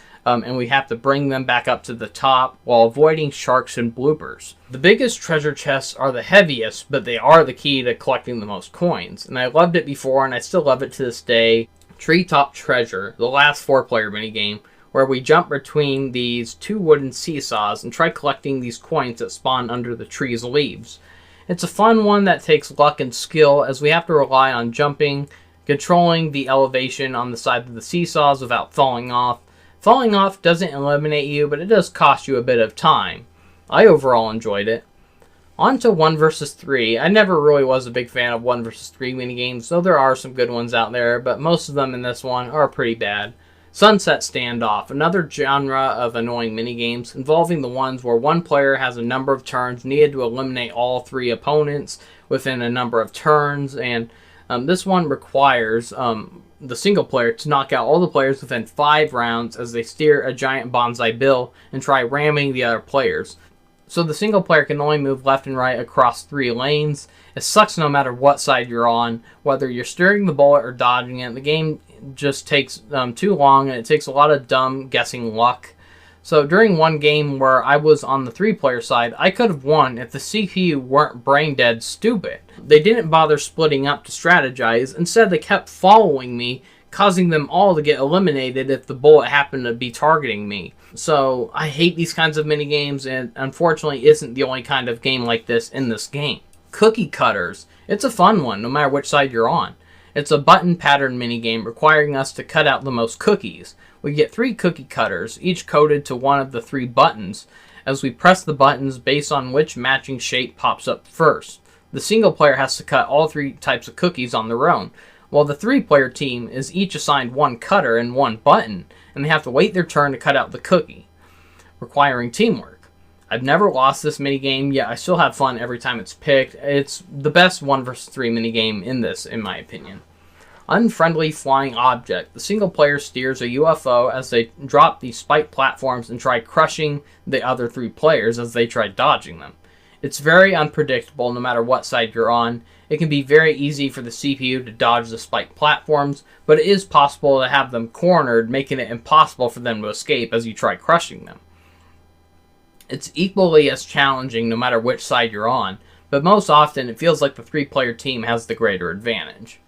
and we have to bring them back up to the top while avoiding sharks and bloopers. The biggest treasure chests are the heaviest, but they are the key to collecting the most coins, and I loved it before and I still love it to this day. Treetop Treasure, the last 4-player minigame, where we jump between these 2 wooden seesaws and try collecting these coins that spawn under the tree's leaves. It's a fun one that takes luck and skill, as we have to rely on jumping, controlling the elevation on the side of the seesaws without falling off. Falling off doesn't eliminate you, but it does cost you a bit of time. I overall enjoyed it. On to 1 vs 3. I never really was a big fan of 1 vs 3 minigames, though there are some good ones out there, but most of them in this one are pretty bad. Sunset Standoff, another genre of annoying minigames, involving the ones where one player has a number of turns needed to eliminate all 3 opponents within a number of turns, and this one requires the single player to knock out all the players within 5 rounds as they steer a giant bonsai bill and try ramming the other players. So the single player can only move left and right across 3 lanes. It sucks no matter what side you're on, whether you're steering the bullet or dodging it. The game just takes too long, and it takes a lot of dumb guessing luck. So during one game where I was on the 3-player side, I could have won if the CPU weren't brain dead stupid. They didn't bother splitting up to strategize. Instead, they kept following me, causing them all to get eliminated if the bullet happened to be targeting me. So I hate these kinds of minigames, and unfortunately isn't the only kind of game like this in this game. Cookie Cutters. It's a fun one, no matter which side you're on. It's a button pattern minigame requiring us to cut out the most cookies. We get 3 cookie cutters, each coded to one of the 3 buttons, as we press the buttons based on which matching shape pops up first. The single player has to cut all 3 types of cookies on their own, while the 3-player team is each assigned 1 cutter and 1 button, and they have to wait their turn to cut out the cookie, requiring teamwork. I've never lost this minigame, yet I still have fun every time it's picked. It's the best 1 vs 3 minigame in this, in my opinion. Unfriendly Flying Object. The single player steers a UFO as they drop these spiked platforms and try crushing the other 3 players as they try dodging them. It's very unpredictable no matter what side you're on. It can be very easy for the CPU to dodge the spiked platforms, but it is possible to have them cornered, making it impossible for them to escape as you try crushing them. It's equally as challenging no matter which side you're on, but most often it feels like the 3-player team has the greater advantage.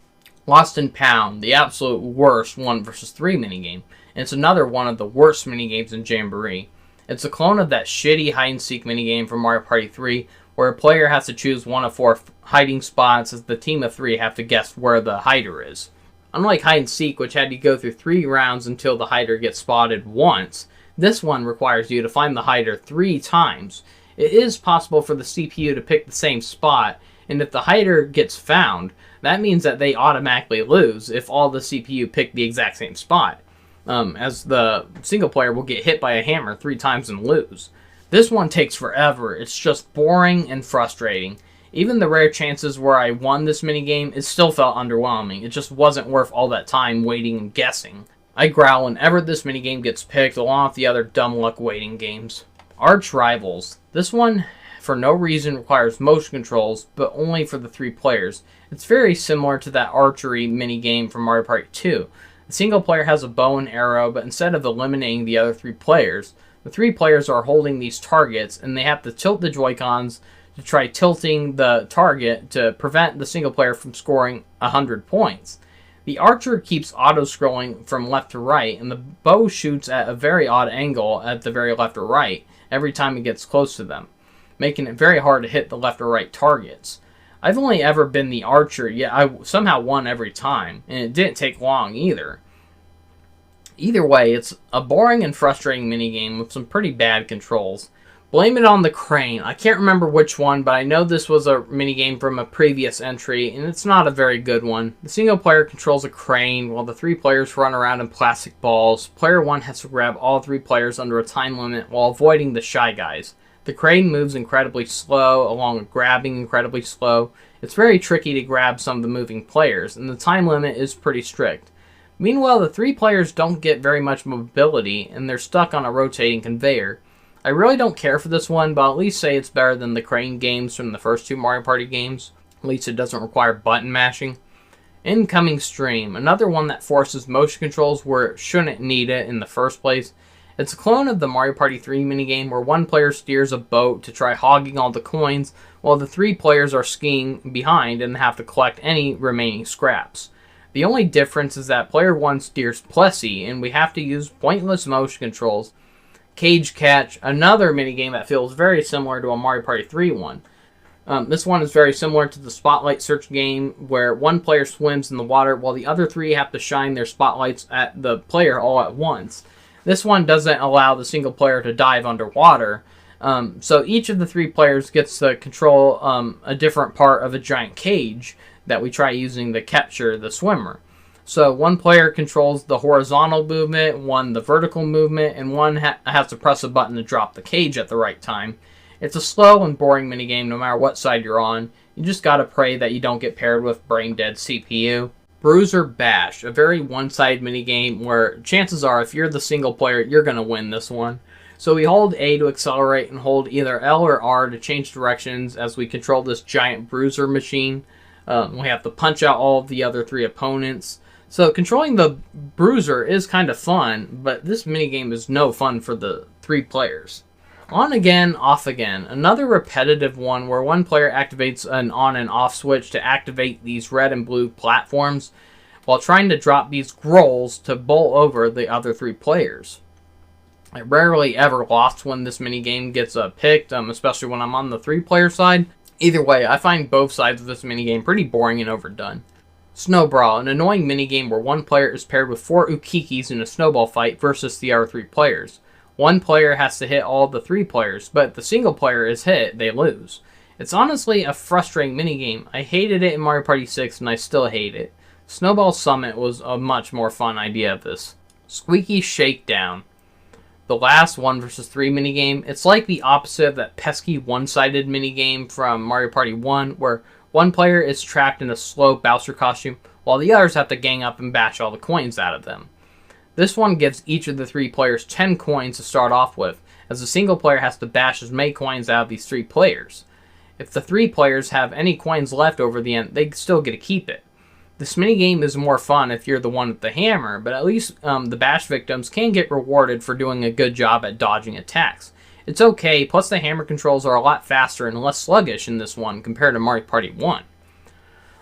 Lost and Pound, the absolute worst 1 vs 3 minigame, and it's another one of the worst minigames in Jamboree. It's a clone of that shitty hide-and-seek minigame from Mario Party 3, where a player has to choose one of 4 hiding spots as the team of 3 have to guess where the hider is. Unlike hide-and-seek, which had to go through 3 rounds until the hider gets spotted once, this one requires you to find the hider 3 times. It is possible for the CPU to pick the same spot, and if the hider gets found, that means that they automatically lose if all the CPU pick the exact same spot, as the single player will get hit by a hammer 3 times and lose. This one takes forever. It's just boring and frustrating. Even the rare chances where I won this minigame, it still felt underwhelming. It just wasn't worth all that time waiting and guessing. I growl whenever this minigame gets picked, along with the other dumb luck waiting games. Arch Rivals. This one, for no reason, requires motion controls, but only for the 3 players. It's very similar to that archery minigame from Mario Party 2. The single player has a bow and arrow, but instead of eliminating the other 3 players, the 3 players are holding these targets, and they have to tilt the Joy-Cons to try tilting the target to prevent the single player from scoring 100 points. The archer keeps auto-scrolling from left to right, and the bow shoots at a very odd angle at the very left or right every time it gets close to them, making it very hard to hit the left or right targets. I've only ever been the archer, yet I somehow won every time, and it didn't take long either. Either way, it's a boring and frustrating minigame with some pretty bad controls. Blame it on the crane. I can't remember which one, but I know this was a minigame from a previous entry, and it's not a very good one. The single player controls a crane, while the 3 players run around in plastic balls. Player 1 has to grab all 3 players under a time limit while avoiding the shy guys. The crane moves incredibly slow, along with grabbing incredibly slow. It's very tricky to grab some of the moving players, and the time limit is pretty strict. Meanwhile, the 3 players don't get very much mobility, and they're stuck on a rotating conveyor. I really don't care for this one, but I'll at least say it's better than the crane games from the first 2 Mario Party games. At least it doesn't require button mashing. Incoming Stream, another one that forces motion controls where it shouldn't need it in the first place. It's a clone of the Mario Party 3 minigame where one player steers a boat to try hogging all the coins, while the 3 players are skiing behind and have to collect any remaining scraps. The only difference is that player 1 steers Plessy, and we have to use pointless motion controls. Cage Catch, another minigame that feels very similar to a Mario Party 3 one. This one is very similar to the Spotlight Search game, where one player swims in the water while the other 3 have to shine their spotlights at the player all at once. This one doesn't allow the single player to dive underwater, so each of the 3 players gets to control a different part of a giant cage that we try using to capture the swimmer. So one player controls the horizontal movement, one the vertical movement, and one has to press a button to drop the cage at the right time. It's a slow and boring minigame no matter what side you're on. You just gotta pray that you don't get paired with brain-dead CPU. Bruiser Bash, a very one-sided minigame where chances are if you're the single player, you're gonna win this one. So we hold A to accelerate and hold either L or R to change directions as we control this giant bruiser machine. We have to punch out all of the other 3 opponents. So controlling the bruiser is kind of fun, but this minigame is no fun for the 3 players. On again, off again. Another repetitive one where one player activates an on and off switch to activate these red and blue platforms while trying to drop these grolls to bowl over the other 3 players. I rarely ever lost when this minigame gets picked, especially when I'm on the 3-player side. Either way, I find both sides of this minigame pretty boring and overdone. Snow Brawl, an annoying minigame where one player is paired with 4 Ukikis in a snowball fight versus the other 3 players. One player has to hit all the 3 players, but if the single player is hit, they lose. It's honestly a frustrating minigame. I hated it in Mario Party 6 and I still hate it. Snowball Summit was a much more fun idea of this. Squeaky Shakedown, the last 1 vs 3 minigame. It's like the opposite of that pesky one-sided minigame from Mario Party 1 where one player is trapped in a slow Bowser costume, while the others have to gang up and bash all the coins out of them. This one gives each of the 3 players 10 coins to start off with, as the single player has to bash as many coins out of these 3 players. If the 3 players have any coins left over the end, they still get to keep it. This minigame is more fun if you're the one with the hammer, but at least the bash victims can get rewarded for doing a good job at dodging attacks. It's okay, plus the hammer controls are a lot faster and less sluggish in this one compared to Mario Party 1.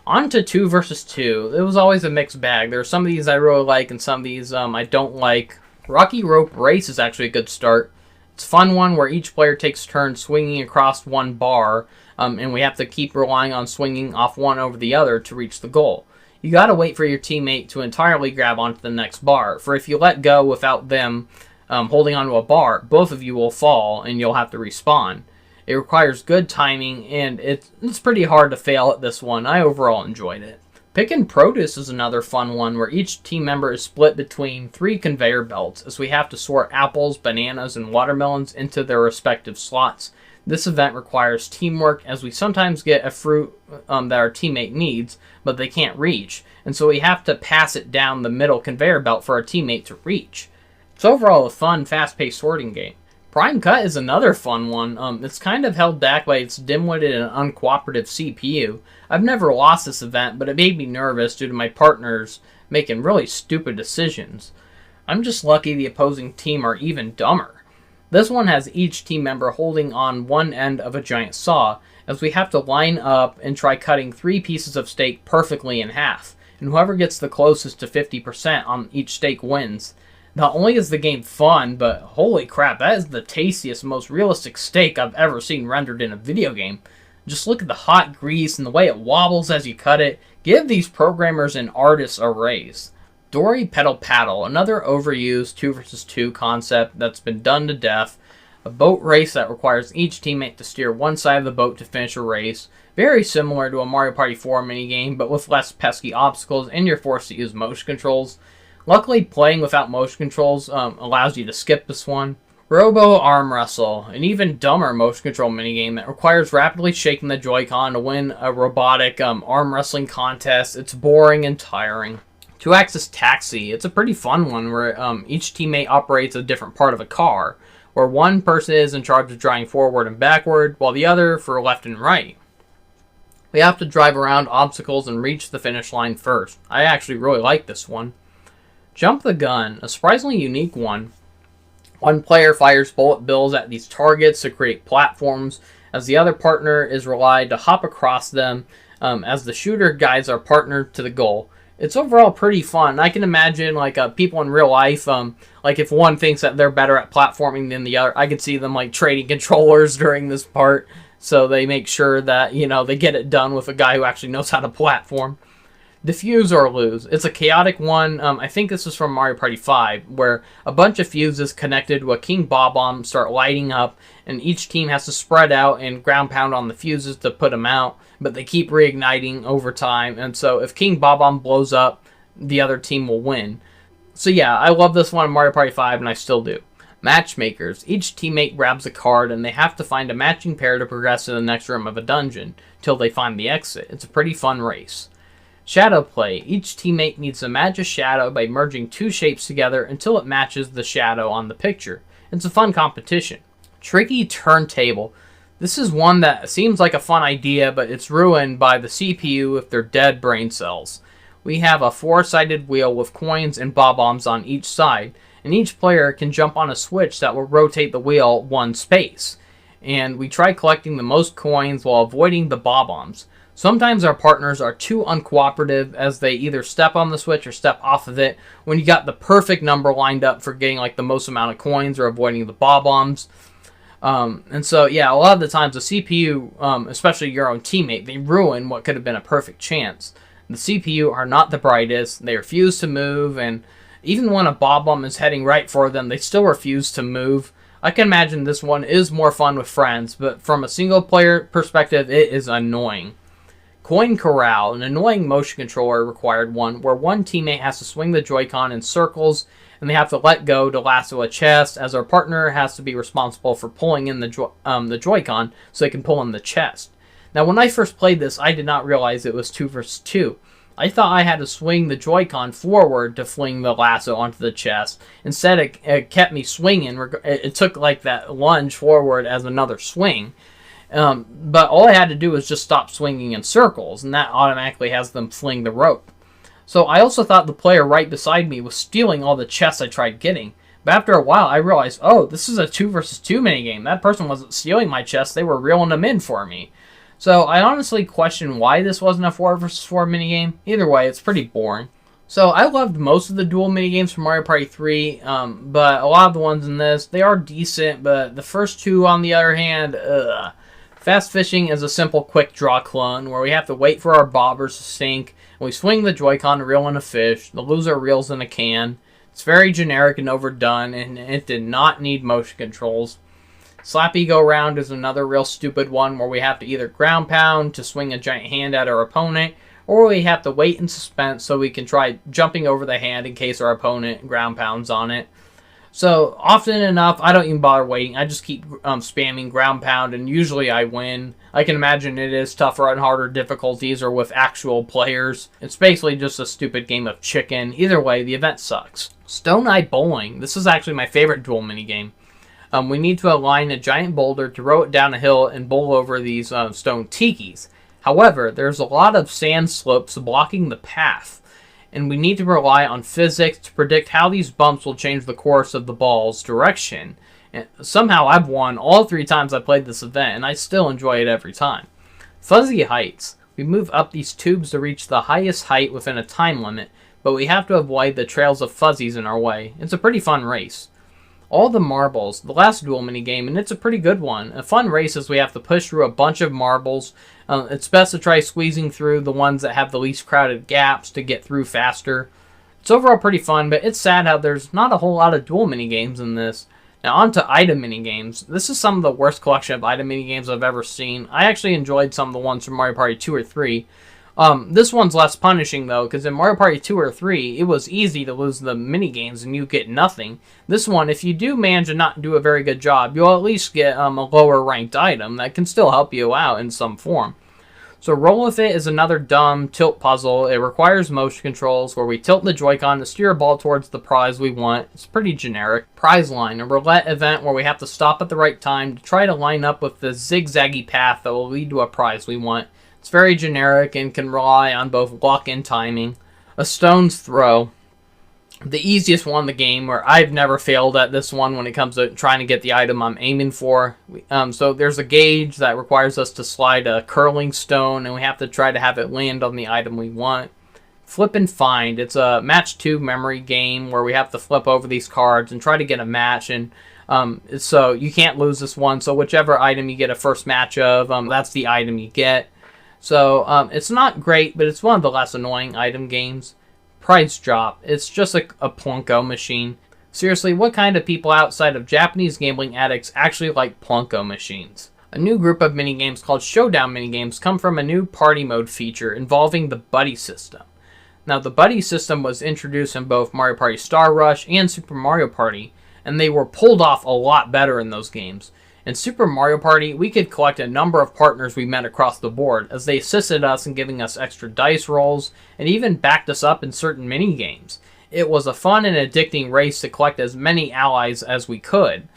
On to 2 vs 2. It was always a mixed bag. There are some of these I really like and some of these I don't like. Rocky Rope Race is actually a good start. It's a fun one where each player takes turns swinging across one bar, and we have to keep relying on swinging off one over the other to reach the goal. You gotta wait for your teammate to entirely grab onto the next bar, for if you let go without them holding onto a bar, both of you will fall and you'll have to respawn. It requires good timing, and it's pretty hard to fail at this one. I overall enjoyed it. Pickin' Produce is another fun one where each team member is split between 3 conveyor belts as we have to sort apples, bananas, and watermelons into their respective slots. This event requires teamwork as we sometimes get a fruit that our teammate needs, but they can't reach, and so we have to pass it down the middle conveyor belt for our teammate to reach. It's overall a fun, fast-paced sorting game. Prime Cut is another fun one. It's kind of held back by its dim-witted and uncooperative CPU. I've never lost this event, but it made me nervous due to my partners making really stupid decisions. I'm just lucky the opposing team are even dumber. This one has each team member holding on one end of a giant saw, as we have to line up and try cutting 3 pieces of steak perfectly in half, and whoever gets the closest to 50% on each steak wins. Not only is the game fun, but holy crap, that is the tastiest, most realistic steak I've ever seen rendered in a video game. Just look at the hot grease and the way it wobbles as you cut it. Give these programmers and artists a raise. Dory Pedal Paddle, another overused 2 vs 2 concept that's been done to death. A boat race that requires each teammate to steer one side of the boat to finish a race. Very similar to a Mario Party 4 minigame, but with less pesky obstacles, and you're forced to use motion controls. Luckily, playing without motion controls allows you to skip this one. Robo Arm Wrestle, an even dumber motion control minigame that requires rapidly shaking the Joy-Con to win a robotic arm wrestling contest. It's boring and tiring. 2-Axis Taxi, it's a pretty fun one where each teammate operates a different part of a car, where one person is in charge of driving forward and backward, while the other for left and right. We have to drive around obstacles and reach the finish line first. I actually really like this one. Jump the Gun, a surprisingly unique one, One player fires bullet bills at these targets to create platforms, as the other partner is relied to hop across them as the shooter guides our partner to the goal. It's overall pretty fun. I can imagine people in real life, like if one thinks that they're better at platforming than the other, I could see them like trading controllers during this part, so they make sure that they get it done with a guy who actually knows how to platform. Defuse or lose. It's a chaotic one. I think this is from Mario Party 5, where a bunch of fuses connected to a King Bob-omb start lighting up, and each team has to spread out and ground pound on the fuses to put them out, but they keep reigniting over time, and so if King Bob-omb blows up, the other team will win. So yeah, I love this one in Mario Party 5, and I still do. Matchmakers. Each teammate grabs a card, and they have to find a matching pair to progress to the next room of a dungeon, till they find the exit. It's a pretty fun race. Shadow play. Each teammate needs to match a shadow by merging two shapes together until it matches the shadow on the picture. It's a fun competition. Tricky turntable. This is one that seems like a fun idea, but it's ruined by the CPU with their dead brain cells. We have a four-sided wheel with coins and bob-ombs on each side, and each player can jump on a switch that will rotate the wheel one space. And we try collecting the most coins while avoiding the bob-ombs. Sometimes our partners are too uncooperative, as they either step on the switch or step off of it when you got the perfect number lined up for getting like the most amount of coins or avoiding the bob-ombs. And so, yeah, a lot of the times the CPU, especially your own teammate, they ruin what could have been a perfect chance. The CPU are not the brightest, they refuse to move, and even when a bob-omb is heading right for them, they still refuse to move. I can imagine this one is more fun with friends, but from a single player perspective, it is annoying. Coin Corral, an annoying motion controller required one, where one teammate has to swing the Joy-Con in circles, and they have to let go to lasso a chest, as our partner has to be responsible for pulling in the Joy-Con so they can pull in the chest. Now, when I first played this, I did not realize it was 2 versus 2. I thought I had to swing the Joy-Con forward to fling the lasso onto the chest. Instead, it kept me swinging. It took like that lunge forward as another swing. But all I had to do was just stop swinging in circles, and that automatically has them fling the rope. So I also thought the player right beside me was stealing all the chests I tried getting. But after a while, I realized, oh, this is a 2 versus 2 minigame. That person wasn't stealing my chests, they were reeling them in for me. So I honestly question why this wasn't a 4 versus 4 minigame. Either way, it's pretty boring. So I loved most of the duel minigames from Mario Party 3, but a lot of the ones in this, they are decent, but the first two, on the other hand, ugh. Fast Fishing is a simple quick draw clone where we have to wait for our bobbers to sink, and we swing the Joy-Con to reel in a fish. The loser reels in a can. It's very generic and overdone, and it did not need motion controls. Slappy Go Round is another real stupid one where we have to either ground pound to swing a giant hand at our opponent, or we have to wait in suspense so we can try jumping over the hand in case our opponent ground pounds on it. So, often enough, I don't even bother waiting. I just keep spamming ground pound, and usually I win. I can imagine it is tougher on harder difficulties or with actual players. It's basically just a stupid game of chicken. Either way, the event sucks. Stone Eye Bowling. This is actually my favorite duel minigame. We need to align a giant boulder to row it down a hill and bowl over these stone tikis. However, there's a lot of sand slopes blocking the path, and we need to rely on physics to predict how these bumps will change the course of the ball's direction. And somehow I've won all 3 times I played this event, and I still enjoy it every time. Fuzzy Heights. We move up these tubes to reach the highest height within a time limit, but we have to avoid the trails of fuzzies in our way. It's a pretty fun race. All the Marbles, the last duel minigame, and it's a pretty good one. A fun race as we have to push through a bunch of marbles. It's best to try squeezing through the ones that have the least crowded gaps to get through faster. It's overall pretty fun, but it's sad how there's not a whole lot of duel minigames in this. Now on to item minigames. This is some of the worst collection of item minigames I've ever seen. I actually enjoyed some of the ones from Mario Party 2 or 3. This one's less punishing, though, because in Mario Party 2 or 3, it was easy to lose the minigames and you get nothing. This one, if you do manage to not do a very good job, you'll at least get a lower-ranked item that can still help you out in some form. So Roll With It is another dumb tilt puzzle. It requires motion controls where we tilt the Joy-Con to steer a ball towards the prize we want. It's pretty generic. Prize Line, a roulette event where we have to stop at the right time to try to line up with the zigzaggy path that will lead to a prize we want. It's very generic and can rely on both luck and timing. A Stone's Throw. the easiest one in the game, where I've never failed at this one when it comes to trying to get the item I'm aiming for. So there's a gauge that requires us to slide a curling stone, and we have to try to have it land on the item we want. Flip and Find. It's a match 2 memory game where we have to flip over these cards and try to get a match, and so you can't lose this one. So whichever item you get a first match of, that's the item you get. So it's not great, but it's one of the less annoying item games. Price Drop. It's just a Plunko machine. Seriously, what kind of people outside of Japanese gambling addicts actually like Plunko machines? A new group of minigames called Showdown minigames come from a new party mode feature involving the buddy system. Now, the buddy system was introduced in both Mario Party Star Rush and Super Mario Party, and they were pulled off a lot better in those games. In Super Mario Party, we could collect a number of partners we met across the board, as they assisted us in giving us extra dice rolls, and even backed us up in certain mini-games. It was a fun and addicting race to collect as many allies as we could.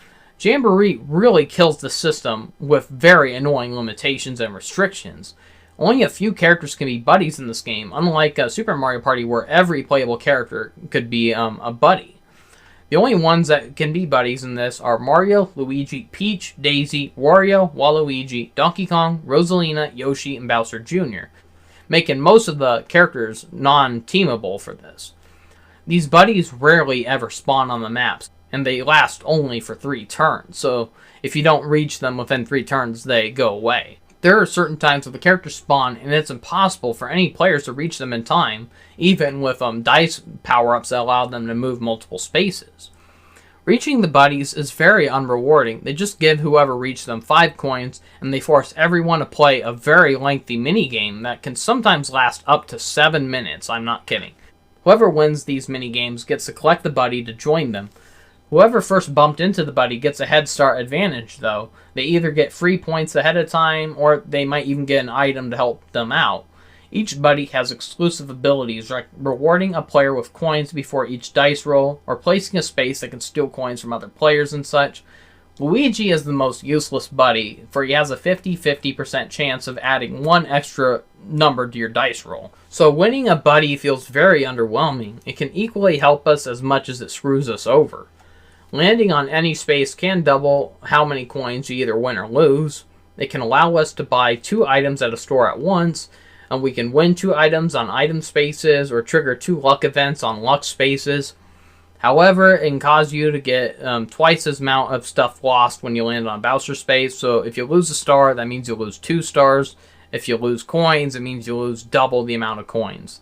Jamboree really kills the system with very annoying limitations and restrictions. Only a few characters can be buddies in this game, unlike Super Mario Party where every playable character could be a buddy. The only ones that can be buddies in this are Mario, Luigi, Peach, Daisy, Wario, Waluigi, Donkey Kong, Rosalina, Yoshi, and Bowser Jr., making most of the characters non-teamable for this. These buddies rarely ever spawn on the maps, and they last only for 3 turns, so if you don't reach them within 3 turns, they go away. There are certain times where the characters spawn, and it's impossible for any players to reach them in time, even with dice power-ups that allow them to move multiple spaces. Reaching the buddies is very unrewarding. They just give whoever reached them 5 coins, and they force everyone to play a very lengthy minigame that can sometimes last up to 7 minutes, I'm not kidding. Whoever wins these minigames gets to collect the buddy to join them. Whoever first bumped into the buddy gets a head start advantage, though. They either get free points ahead of time, or they might even get an item to help them out. Each buddy has exclusive abilities, like rewarding a player with coins before each dice roll, or placing a space that can steal coins from other players and such. Luigi is the most useless buddy, for he has a 50-50% chance of adding 1 extra number to your dice roll. So winning a buddy feels very underwhelming. It can equally help us as much as it screws us over. Landing on any space can double how many coins you either win or lose. It can allow us to buy 2 items at a store at once, and we can win 2 items on item spaces or trigger 2 luck events on luck spaces. However, it can cause you to get twice as amount of stuff lost when you land on Bowser space. So if you lose a star, that means you lose 2 stars. If you lose coins, it means you lose double the amount of coins.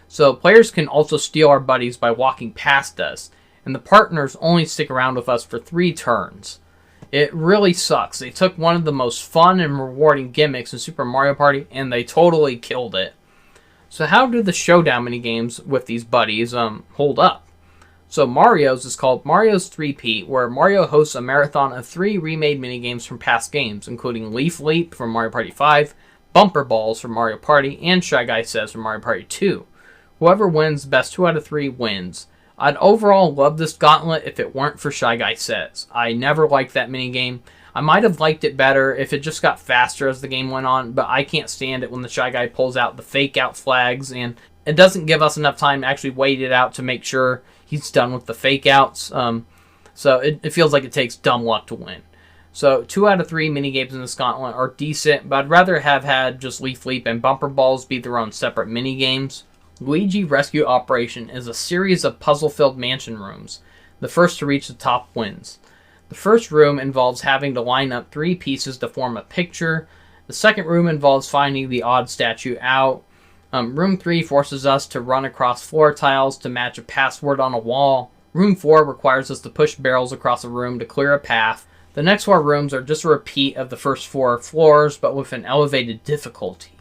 So players can also steal our buddies by walking past us, and the partners only stick around with us for 3 turns. It really sucks. They took one of the most fun and rewarding gimmicks in Super Mario Party, and they totally killed it. So how do the Showdown minigames with these buddies hold up? So Mario's is called Mario's 3P, where Mario hosts a marathon of 3 remade minigames from past games, including Leaf Leap from Mario Party 5, Bumper Balls from Mario Party, and Shy Guy Says from Mario Party 2. Whoever wins the best 2 out of 3 wins. I'd overall love this gauntlet if it weren't for Shy Guy Says. I never liked that minigame. I might have liked it better if it just got faster as the game went on, but I can't stand it when the Shy Guy pulls out the fake out flags, and it doesn't give us enough time to actually wait it out to make sure he's done with the fake outs. So it feels like it takes dumb luck to win. So 2 out of 3 minigames in this gauntlet are decent, but I'd rather have had just Leaf Leap and Bumper Balls be their own separate minigames. Luigi Rescue Operation is a series of puzzle-filled mansion rooms. The first to reach the top wins. The first room involves having to line up 3 pieces to form a picture. The second room involves finding the odd statue out. Room 3 forces us to run across floor tiles to match a password on a wall. Room 4 requires us to push barrels across a room to clear a path. The next 4 rooms are just a repeat of the first 4 floors, but with an elevated difficulty.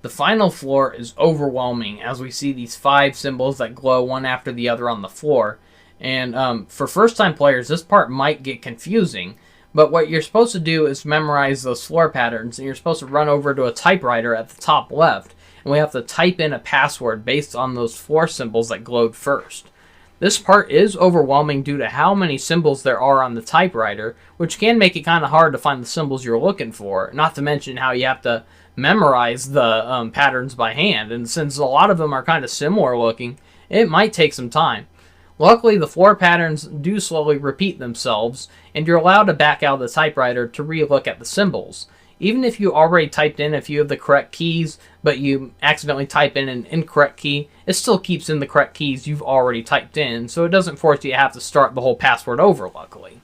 The final floor is overwhelming, as we see these 5 symbols that glow one after the other on the floor. And for first-time players, this part might get confusing, but what you're supposed to do is memorize those floor patterns, and you're supposed to run over to a typewriter at the top left, and we have to type in a password based on those floor symbols that glowed first. This part is overwhelming due to how many symbols there are on the typewriter, which can make it kind of hard to find the symbols you're looking for, not to mention how you have to memorize the patterns by hand, and since a lot of them are kind of similar looking, it might take some time. Luckily, the floor patterns do slowly repeat themselves, and you're allowed to back out of the typewriter to re-look at the symbols. Even if you already typed in a few of the correct keys, but you accidentally type in an incorrect key, it still keeps in the correct keys you've already typed in, so it doesn't force you to have to start the whole password over, luckily.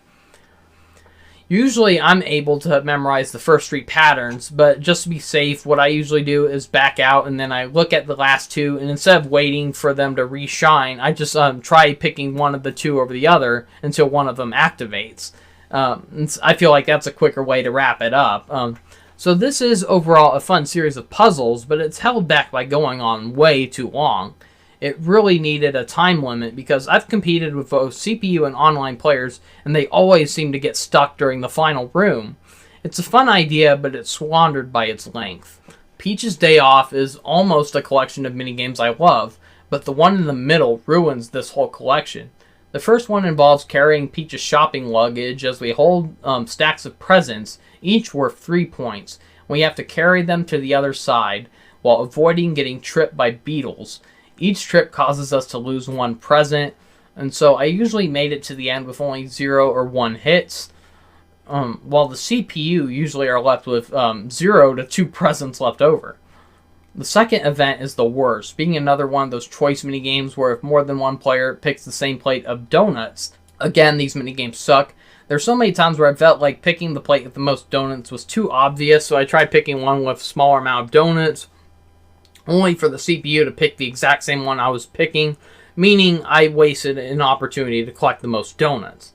Usually I'm able to memorize the first 3 patterns, but just to be safe, what I usually do is back out and then I look at the last 2, and instead of waiting for them to reshine, I just try picking one of the 2 over the other until one of them activates. I feel like that's a quicker way to wrap it up. So this is overall a fun series of puzzles, but it's held back by going on way too long. It really needed a time limit because I've competed with both CPU and online players, and they always seem to get stuck during the final room. It's a fun idea, but it's squandered by its length. Peach's Day Off is almost a collection of minigames I love, but the one in the middle ruins this whole collection. The first one involves carrying Peach's shopping luggage as we hold stacks of presents, each worth 3 points. We have to carry them to the other side while avoiding getting tripped by beetles. Each trip causes us to lose 1 present, and so I usually made it to the end with only 0 or 1 hits, while the CPU usually are left with 0 to 2 presents left over. The second event is the worst, being another one of those choice minigames where if more than one player picks the same plate of donuts. Again, these minigames suck. There's so many times where I felt like picking the plate with the most donuts was too obvious, so I tried picking one with a smaller amount of donuts, only for the CPU to pick the exact same one I was picking, meaning I wasted an opportunity to collect the most donuts.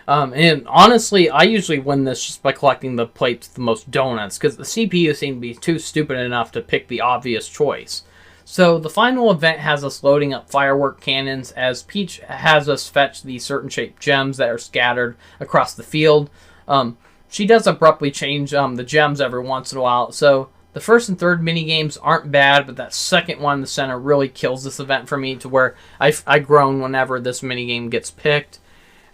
And honestly, I usually win this just by collecting the plates with the most donuts, because the CPU seemed to be too stupid enough to pick the obvious choice. So the final event has us loading up firework cannons as Peach has us fetch these certain shaped gems that are scattered across the field. She does abruptly change the gems every once in a while, so the first and third minigames aren't bad, but that second one in the center really kills this event for me to where I groan whenever this minigame gets picked.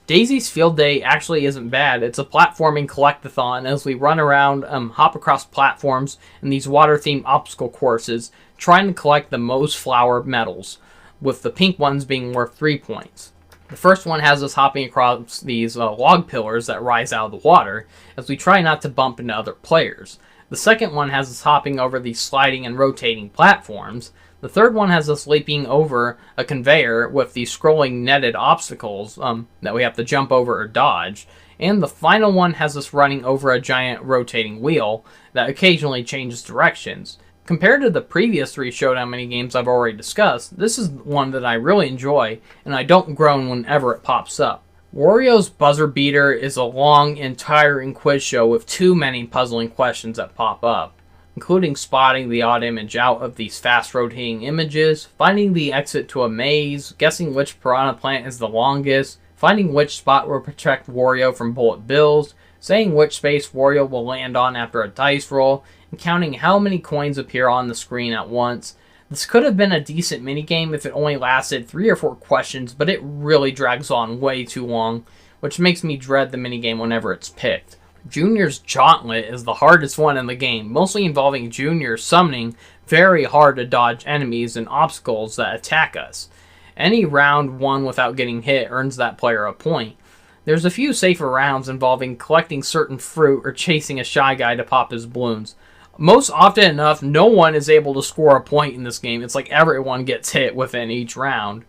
Daisy's Field Day actually isn't bad. It's a platforming collectathon as we run around, hop across platforms in these water-themed obstacle courses, trying to collect the most flower medals, with the pink ones being worth 3 points. The first one has us hopping across these log pillars that rise out of the water, as we try not to bump into other players. The second one has us hopping over these sliding and rotating platforms. The third one has us leaping over a conveyor with these scrolling netted obstacles that we have to jump over or dodge. And the final one has us running over a giant rotating wheel that occasionally changes directions. Compared to the previous 3 Showdown minigames I've already discussed, this is one that I really enjoy, and I don't groan whenever it pops up. Wario's Buzzer Beater is a long and tiring quiz show with too many puzzling questions that pop up, including spotting the odd image out of these fast rotating images, finding the exit to a maze, guessing which piranha plant is the longest, finding which spot will protect Wario from bullet bills, saying which space Wario will land on after a dice roll, and counting how many coins appear on the screen at once. This could have been a decent minigame if it only lasted 3 or 4 questions, but it really drags on way too long, which makes me dread the minigame whenever it's picked. Junior's Gauntlet is the hardest one in the game, mostly involving Junior summoning very hard to dodge enemies and obstacles that attack us. Any round won without getting hit earns that player a point. There's a few safer rounds involving collecting certain fruit or chasing a Shy Guy to pop his balloons. Most often enough, no one is able to score a point in this game. It's like everyone gets hit within each round.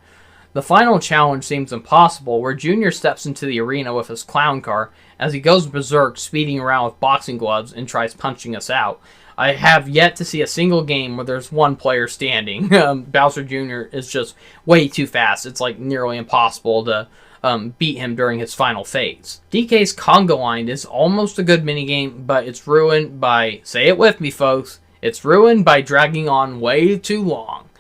The final challenge seems impossible, where Junior steps into the arena with his clown car as he goes berserk, speeding around with boxing gloves and tries punching us out. I have yet to see a single game where there's one player standing. Bowser Jr. is just way too fast. It's like nearly impossible to beat him during his final phase. DK's Conga Line is almost a good minigame, but it's ruined by, say it with me folks, it's ruined by dragging on way too long.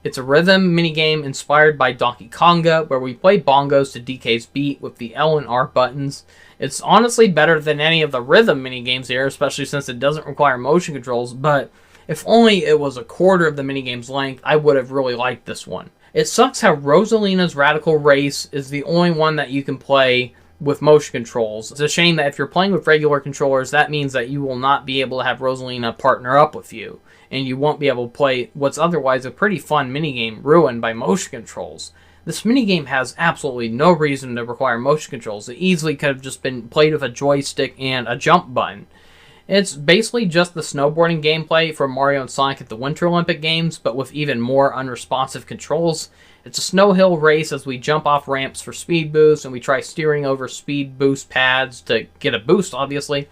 It's a rhythm minigame inspired by Donkey Konga, where we play bongos to DK's beat with the L and R buttons. It's honestly better than any of the rhythm minigames here, especially since it doesn't require motion controls, but if only it was a quarter of the minigame's length, I would have really liked this one. It sucks how Rosalina's Radical Race is the only one that you can play with motion controls. It's a shame that if you're playing with regular controllers, that means that you will not be able to have Rosalina partner up with you, and you won't be able to play what's otherwise a pretty fun minigame ruined by motion controls. This minigame has absolutely no reason to require motion controls. It easily could have just been played with a joystick and a jump button. It's basically just the snowboarding gameplay from Mario and Sonic at the Winter Olympic Games, but with even more unresponsive controls. It's a snow hill race as we jump off ramps for speed boosts, and we try steering over speed boost pads to get a boost, obviously.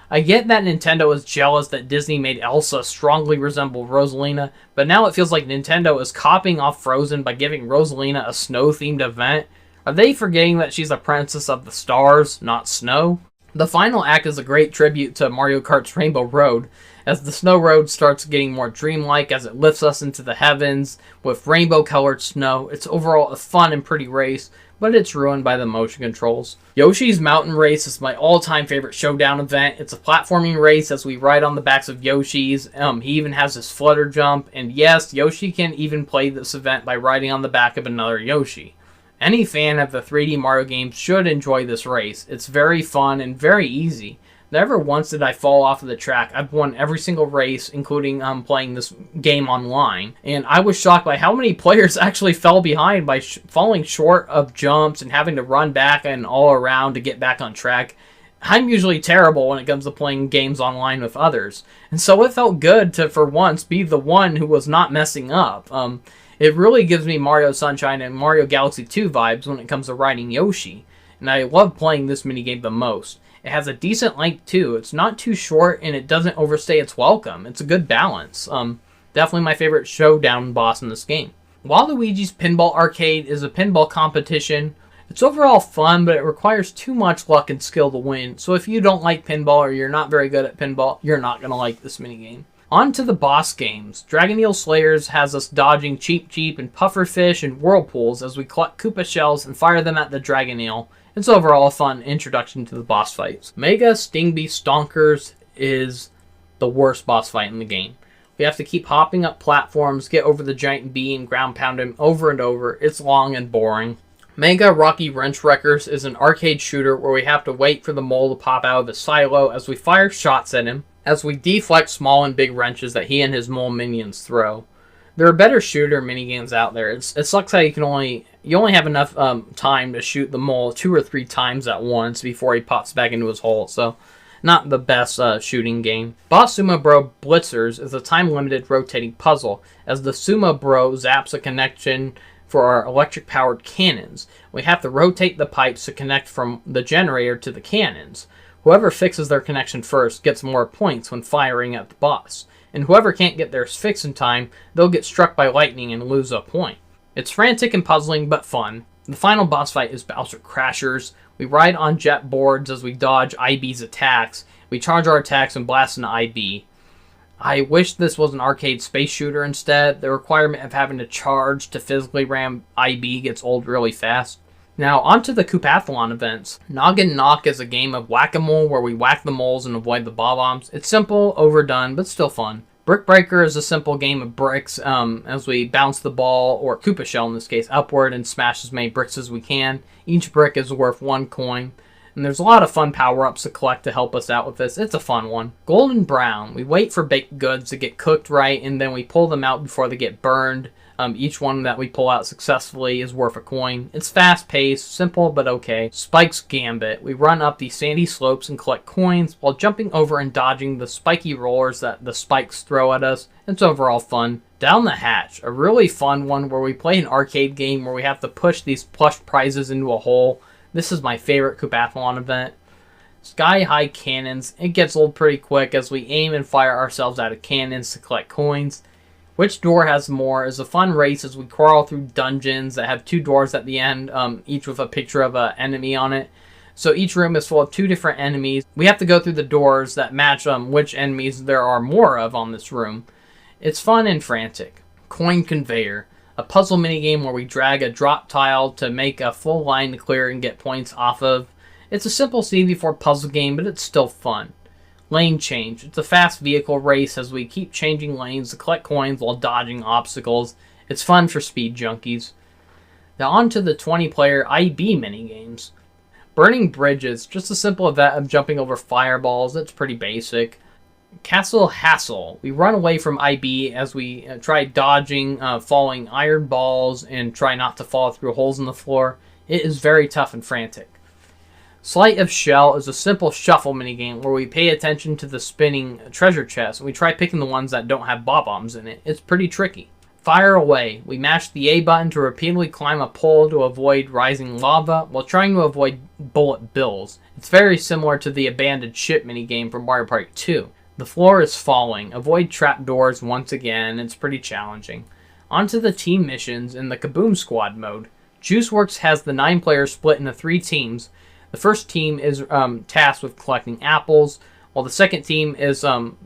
I get that Nintendo is jealous that Disney made Elsa strongly resemble Rosalina, but now it feels like Nintendo is copying off Frozen by giving Rosalina a snow-themed event. Are they forgetting that she's a princess of the stars, not snow? The final act is a great tribute to Mario Kart's Rainbow Road, as the snow road starts getting more dreamlike as it lifts us into the heavens with rainbow-colored snow. It's overall a fun and pretty race, but it's ruined by the motion controls. Yoshi's Mountain Race is my all-time favorite showdown event. It's a platforming race as we ride on the backs of Yoshis. He even has his flutter jump, and yes, Yoshi can even play this event by riding on the back of another Yoshi. Any fan of the 3D Mario games should enjoy this race. It's very fun and very easy. Never once did I fall off of the track. I've won every single race, including playing this game online. And I was shocked by how many players actually fell behind by falling short of jumps and having to run back and all around to get back on track. I'm usually terrible when it comes to playing games online with others. And so it felt good to, for once, be the one who was not messing up. It really gives me Mario Sunshine and Mario Galaxy 2 vibes when it comes to riding Yoshi. And I love playing this minigame the most. It has a decent length too. It's not too short and it doesn't overstay its welcome. It's a good balance. Definitely my favorite showdown boss in this game. Waluigi's Pinball Arcade is a pinball competition. It's overall fun, but it requires too much luck and skill to win. So if you don't like pinball or you're not very good at pinball, you're not going to like this minigame. On to the boss games. Dragon Eel Slayers has us dodging Cheep Cheep and Pufferfish and Whirlpools as we collect Koopa shells and fire them at the Dragon Eel. It's overall a fun introduction to the boss fights. Mega Stingby Stonkers is the worst boss fight in the game. We have to keep hopping up platforms, get over the giant bee, and ground pound him over and over. It's long and boring. Mega Rocky Wrench Wreckers is an arcade shooter where we have to wait for the mole to pop out of the silo as we fire shots at him, as we deflect small and big wrenches that he and his mole minions throw. There are better shooter minigames out there. It sucks how you only have enough time to shoot the mole 2 or 3 times at once before he pops back into his hole. So, not the best shooting game. Boss Sumo Bro Blitzers is a time-limited rotating puzzle, as the Sumo Bro zaps a connection for our electric-powered cannons. We have to rotate the pipes to connect from the generator to the cannons. Whoever fixes their connection first gets more points when firing at the boss. And whoever can't get theirs fixed in time, they'll get struck by lightning and lose a point. It's frantic and puzzling, but fun. The final boss fight is Bowser Crashers. We ride on jet boards as we dodge IB's attacks. We charge our attacks and blast into IB. I wish this was an arcade space shooter instead. The requirement of having to charge to physically ram IB gets old really fast. Now, onto the Koopathlon events. Noggin Knock is a game of whack-a-mole where we whack the moles and avoid the bob-ombs. It's simple, overdone, but still fun. Brick Breaker is a simple game of bricks as we bounce the ball, or Koopa shell in this case, upward and smash as many bricks as we can. Each brick is worth 1 coin. And there's a lot of fun power-ups to collect to help us out with this. It's a fun one. Golden Brown. We wait for baked goods to get cooked right, and then we pull them out before they get burned. Each one that we pull out successfully is worth a coin. It's fast-paced, simple, but okay. Spike's Gambit. We run up the sandy slopes and collect coins while jumping over and dodging the spiky rollers that the spikes throw at us. It's overall fun. Down the Hatch. A really fun one where we play an arcade game where we have to push these plush prizes into a hole. This is my favorite Koopathlon event. Sky High Cannons. It gets old pretty quick as we aim and fire ourselves out of cannons to collect coins. Which door has more is a fun race as we crawl through dungeons that have 2 doors at the end, each with a picture of an enemy on it. So each room is full of 2 different enemies. We have to go through the doors that match which enemies there are more of on this room. It's fun and frantic. Coin Conveyor, a puzzle minigame where we drag a drop tile to make a full line to clear and get points off of. It's a simple CV4 puzzle game, but it's still fun. Lane Change. It's a fast vehicle race as we keep changing lanes to collect coins while dodging obstacles. It's fun for speed junkies. Now on to the 20-player IB minigames. Burning Bridges. Just a simple event of jumping over fireballs. It's pretty basic. Castle Hassle. We run away from IB as we try dodging falling iron balls and try not to fall through holes in the floor. It is very tough and frantic. Sleight of Shell is a simple shuffle minigame where we pay attention to the spinning treasure chest and we try picking the ones that don't have bob-ombs in it. It's pretty tricky. Fire Away. We mash the A button to repeatedly climb a pole to avoid rising lava while trying to avoid bullet bills. It's very similar to the abandoned ship minigame from Mario Party 2. The floor is falling. Avoid trapdoors once again. It's pretty challenging. On to the team missions in the Kaboom Squad mode. JuiceWorks has the 9 players split into 3 teams. The first team is tasked with collecting apples, while the second team is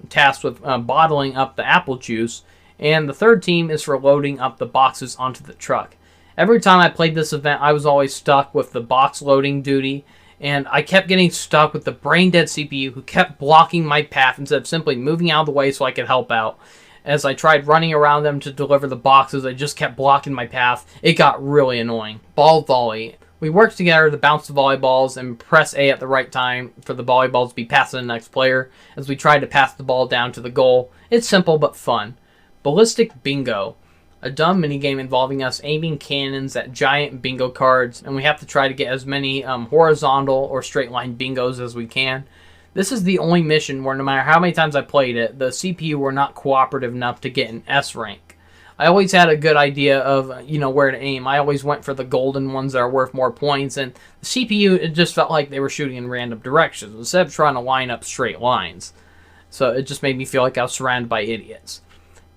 tasked with bottling up the apple juice, and the third team is for loading up the boxes onto the truck. Every time I played this event, I was always stuck with the box loading duty, and I kept getting stuck with the brain-dead CPU who kept blocking my path instead of simply moving out of the way so I could help out. As I tried running around them to deliver the boxes, I just kept blocking my path. It got really annoying. Ball volley. We work together to bounce the volleyballs and press A at the right time for the volleyballs to be passed to the next player as we try to pass the ball down to the goal. It's simple but fun. Ballistic Bingo. A dumb minigame involving us aiming cannons at giant bingo cards, and we have to try to get as many horizontal or straight line bingos as we can. This is the only mission where no matter how many times I played it, the CPU were not cooperative enough to get an S rank. I always had a good idea of, where to aim. I always went for the golden ones that are worth more points, and the CPU, it just felt like they were shooting in random directions instead of trying to line up straight lines. So it just made me feel like I was surrounded by idiots.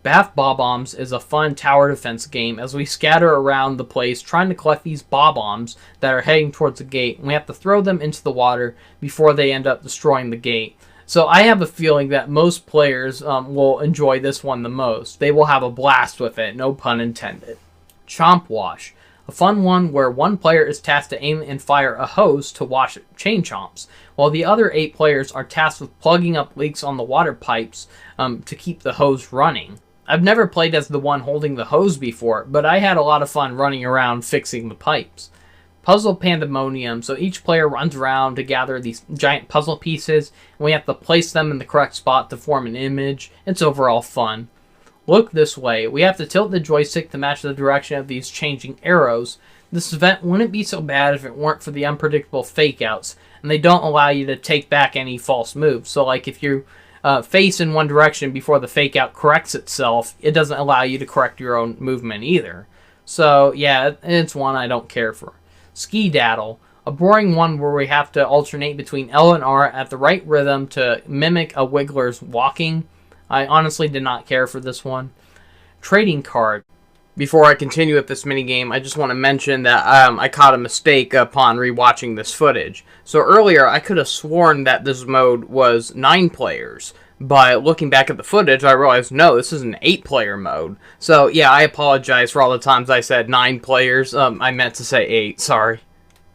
Bath Bob-Ombs is a fun tower defense game as we scatter around the place trying to collect these Bob-Ombs that are heading towards the gate, and we have to throw them into the water before they end up destroying the gate. So I have a feeling that most players will enjoy this one the most. They will have a blast with it, no pun intended. Chomp Wash. A fun one where one player is tasked to aim and fire a hose to wash chain chomps, while the other 8 players are tasked with plugging up leaks on the water pipes to keep the hose running. I've never played as the one holding the hose before, but I had a lot of fun running around fixing the pipes. Puzzle Pandemonium. So each player runs around to gather these giant puzzle pieces, and we have to place them in the correct spot to form an image. It's overall fun. Look This Way. We have to tilt the joystick to match the direction of these changing arrows. This event wouldn't be so bad if it weren't for the unpredictable fake-outs, and they don't allow you to take back any false moves. So like if you face in one direction before the fake-out corrects itself, it doesn't allow you to correct your own movement either. So yeah, it's one I don't care for. Ski Daddle, a boring one where we have to alternate between L and R at the right rhythm to mimic a wiggler's walking. I honestly did not care for this one. Trading Card. Before I continue with this minigame, I just want to mention that I caught a mistake upon rewatching this footage. So earlier, I could have sworn that this mode was 9 players. But looking back at the footage, I realized, no, this is an 8-player mode. So, yeah, I apologize for all the times I said 9 players. I meant to say 8, sorry.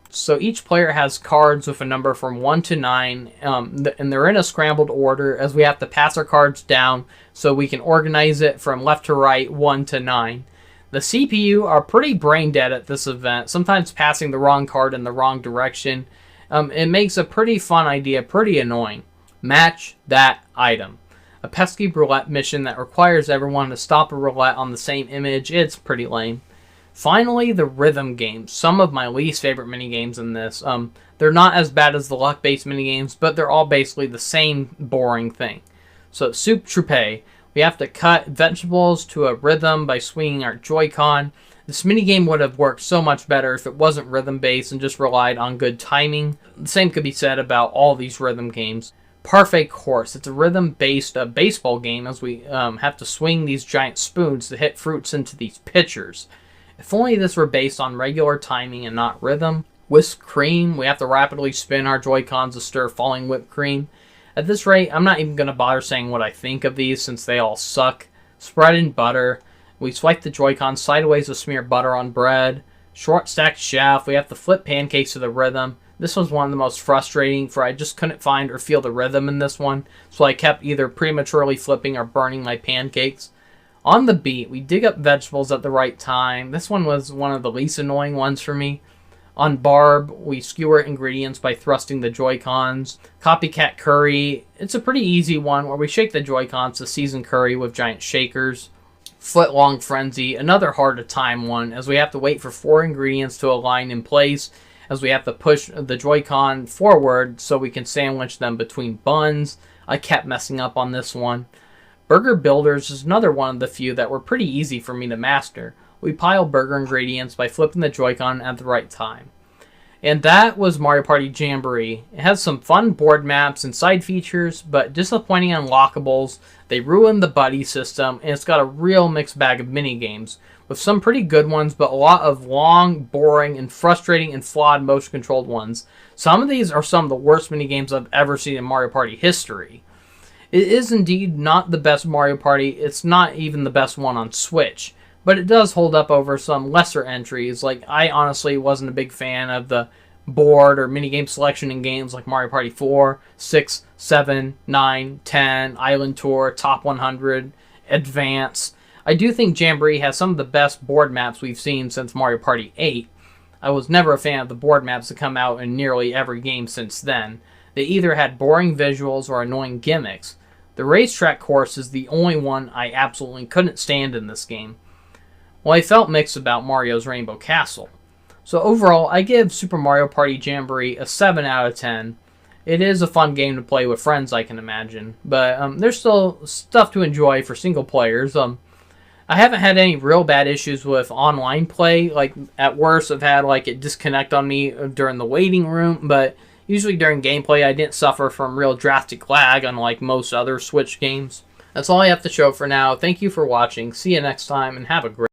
So each player has cards with a number from 1 to 9, and they're in a scrambled order as we have to pass our cards down so we can organize it from left to right, 1 to 9. The CPU are pretty brain dead at this event, sometimes passing the wrong card in the wrong direction. It makes a pretty fun idea pretty annoying. Match That Item. A pesky roulette mission that requires everyone to stop a roulette on the same image. It's pretty lame. Finally, the rhythm games. Some of my least favorite minigames in this. They're not as bad as the luck-based minigames, but they're all basically the same boring thing. So, Soup Troupe. We have to cut vegetables to a rhythm by swinging our Joy-Con. This minigame would have worked so much better if it wasn't rhythm-based and just relied on good timing. The same could be said about all these rhythm games. Parfait Course. It's a rhythm-based baseball game as we have to swing these giant spoons to hit fruits into these pitchers. If only this were based on regular timing and not rhythm. Whisk Cream. We have to rapidly spin our Joy-Cons to stir falling whipped cream. At this rate, I'm not even going to bother saying what I think of these since they all suck. Spread and Butter. We swipe the Joy-Cons sideways to smear butter on bread. Short Stacked Shaft. We have to flip pancakes to the rhythm. This was one of the most frustrating, for I just couldn't find or feel the rhythm in this one, so I kept either prematurely flipping or burning my pancakes. On the Beat, we dig up vegetables at the right time. This one was one of the least annoying ones for me. On Barb, we skewer ingredients by thrusting the Joy-Cons. Copycat Curry, it's a pretty easy one where we shake the Joy-Cons to season curry with giant shakers. Footlong Frenzy, another hard to time one, as we have to wait for 4 ingredients to align in place, as we have to push the Joy-Con forward so we can sandwich them between buns. I kept messing up on this one. Burger Builders is another one of the few that were pretty easy for me to master. We pile burger ingredients by flipping the Joy-Con at the right time. And that was Mario Party Jamboree. It has some fun board maps and side features, but disappointing unlockables. They ruined the buddy system, and it's got a real mixed bag of mini-games, with some pretty good ones, but a lot of long, boring, and frustrating and flawed motion-controlled ones. Some of these are some of the worst mini-games I've ever seen in Mario Party history. It is indeed not the best Mario Party. It's not even the best one on Switch. But it does hold up over some lesser entries. Like, I honestly wasn't a big fan of the board or minigame selection in games like Mario Party 4, 6, 7, 9, 10, Island Tour, Top 100, Advance. I do think Jamboree has some of the best board maps we've seen since Mario Party 8. I was never a fan of the board maps that come out in nearly every game since then. They either had boring visuals or annoying gimmicks. The racetrack course is the only one I absolutely couldn't stand in this game. Well, I felt mixed about Mario's Rainbow Castle. So overall, I give Super Mario Party Jamboree a 7 out of 10. It is a fun game to play with friends, I can imagine. But there's still stuff to enjoy for single players. I haven't had any real bad issues with online play. Like, at worst, I've had it disconnect on me during the waiting room. But usually during gameplay, I didn't suffer from real drastic lag, unlike most other Switch games. That's all I have to show for now. Thank you for watching. See you next time, and have a great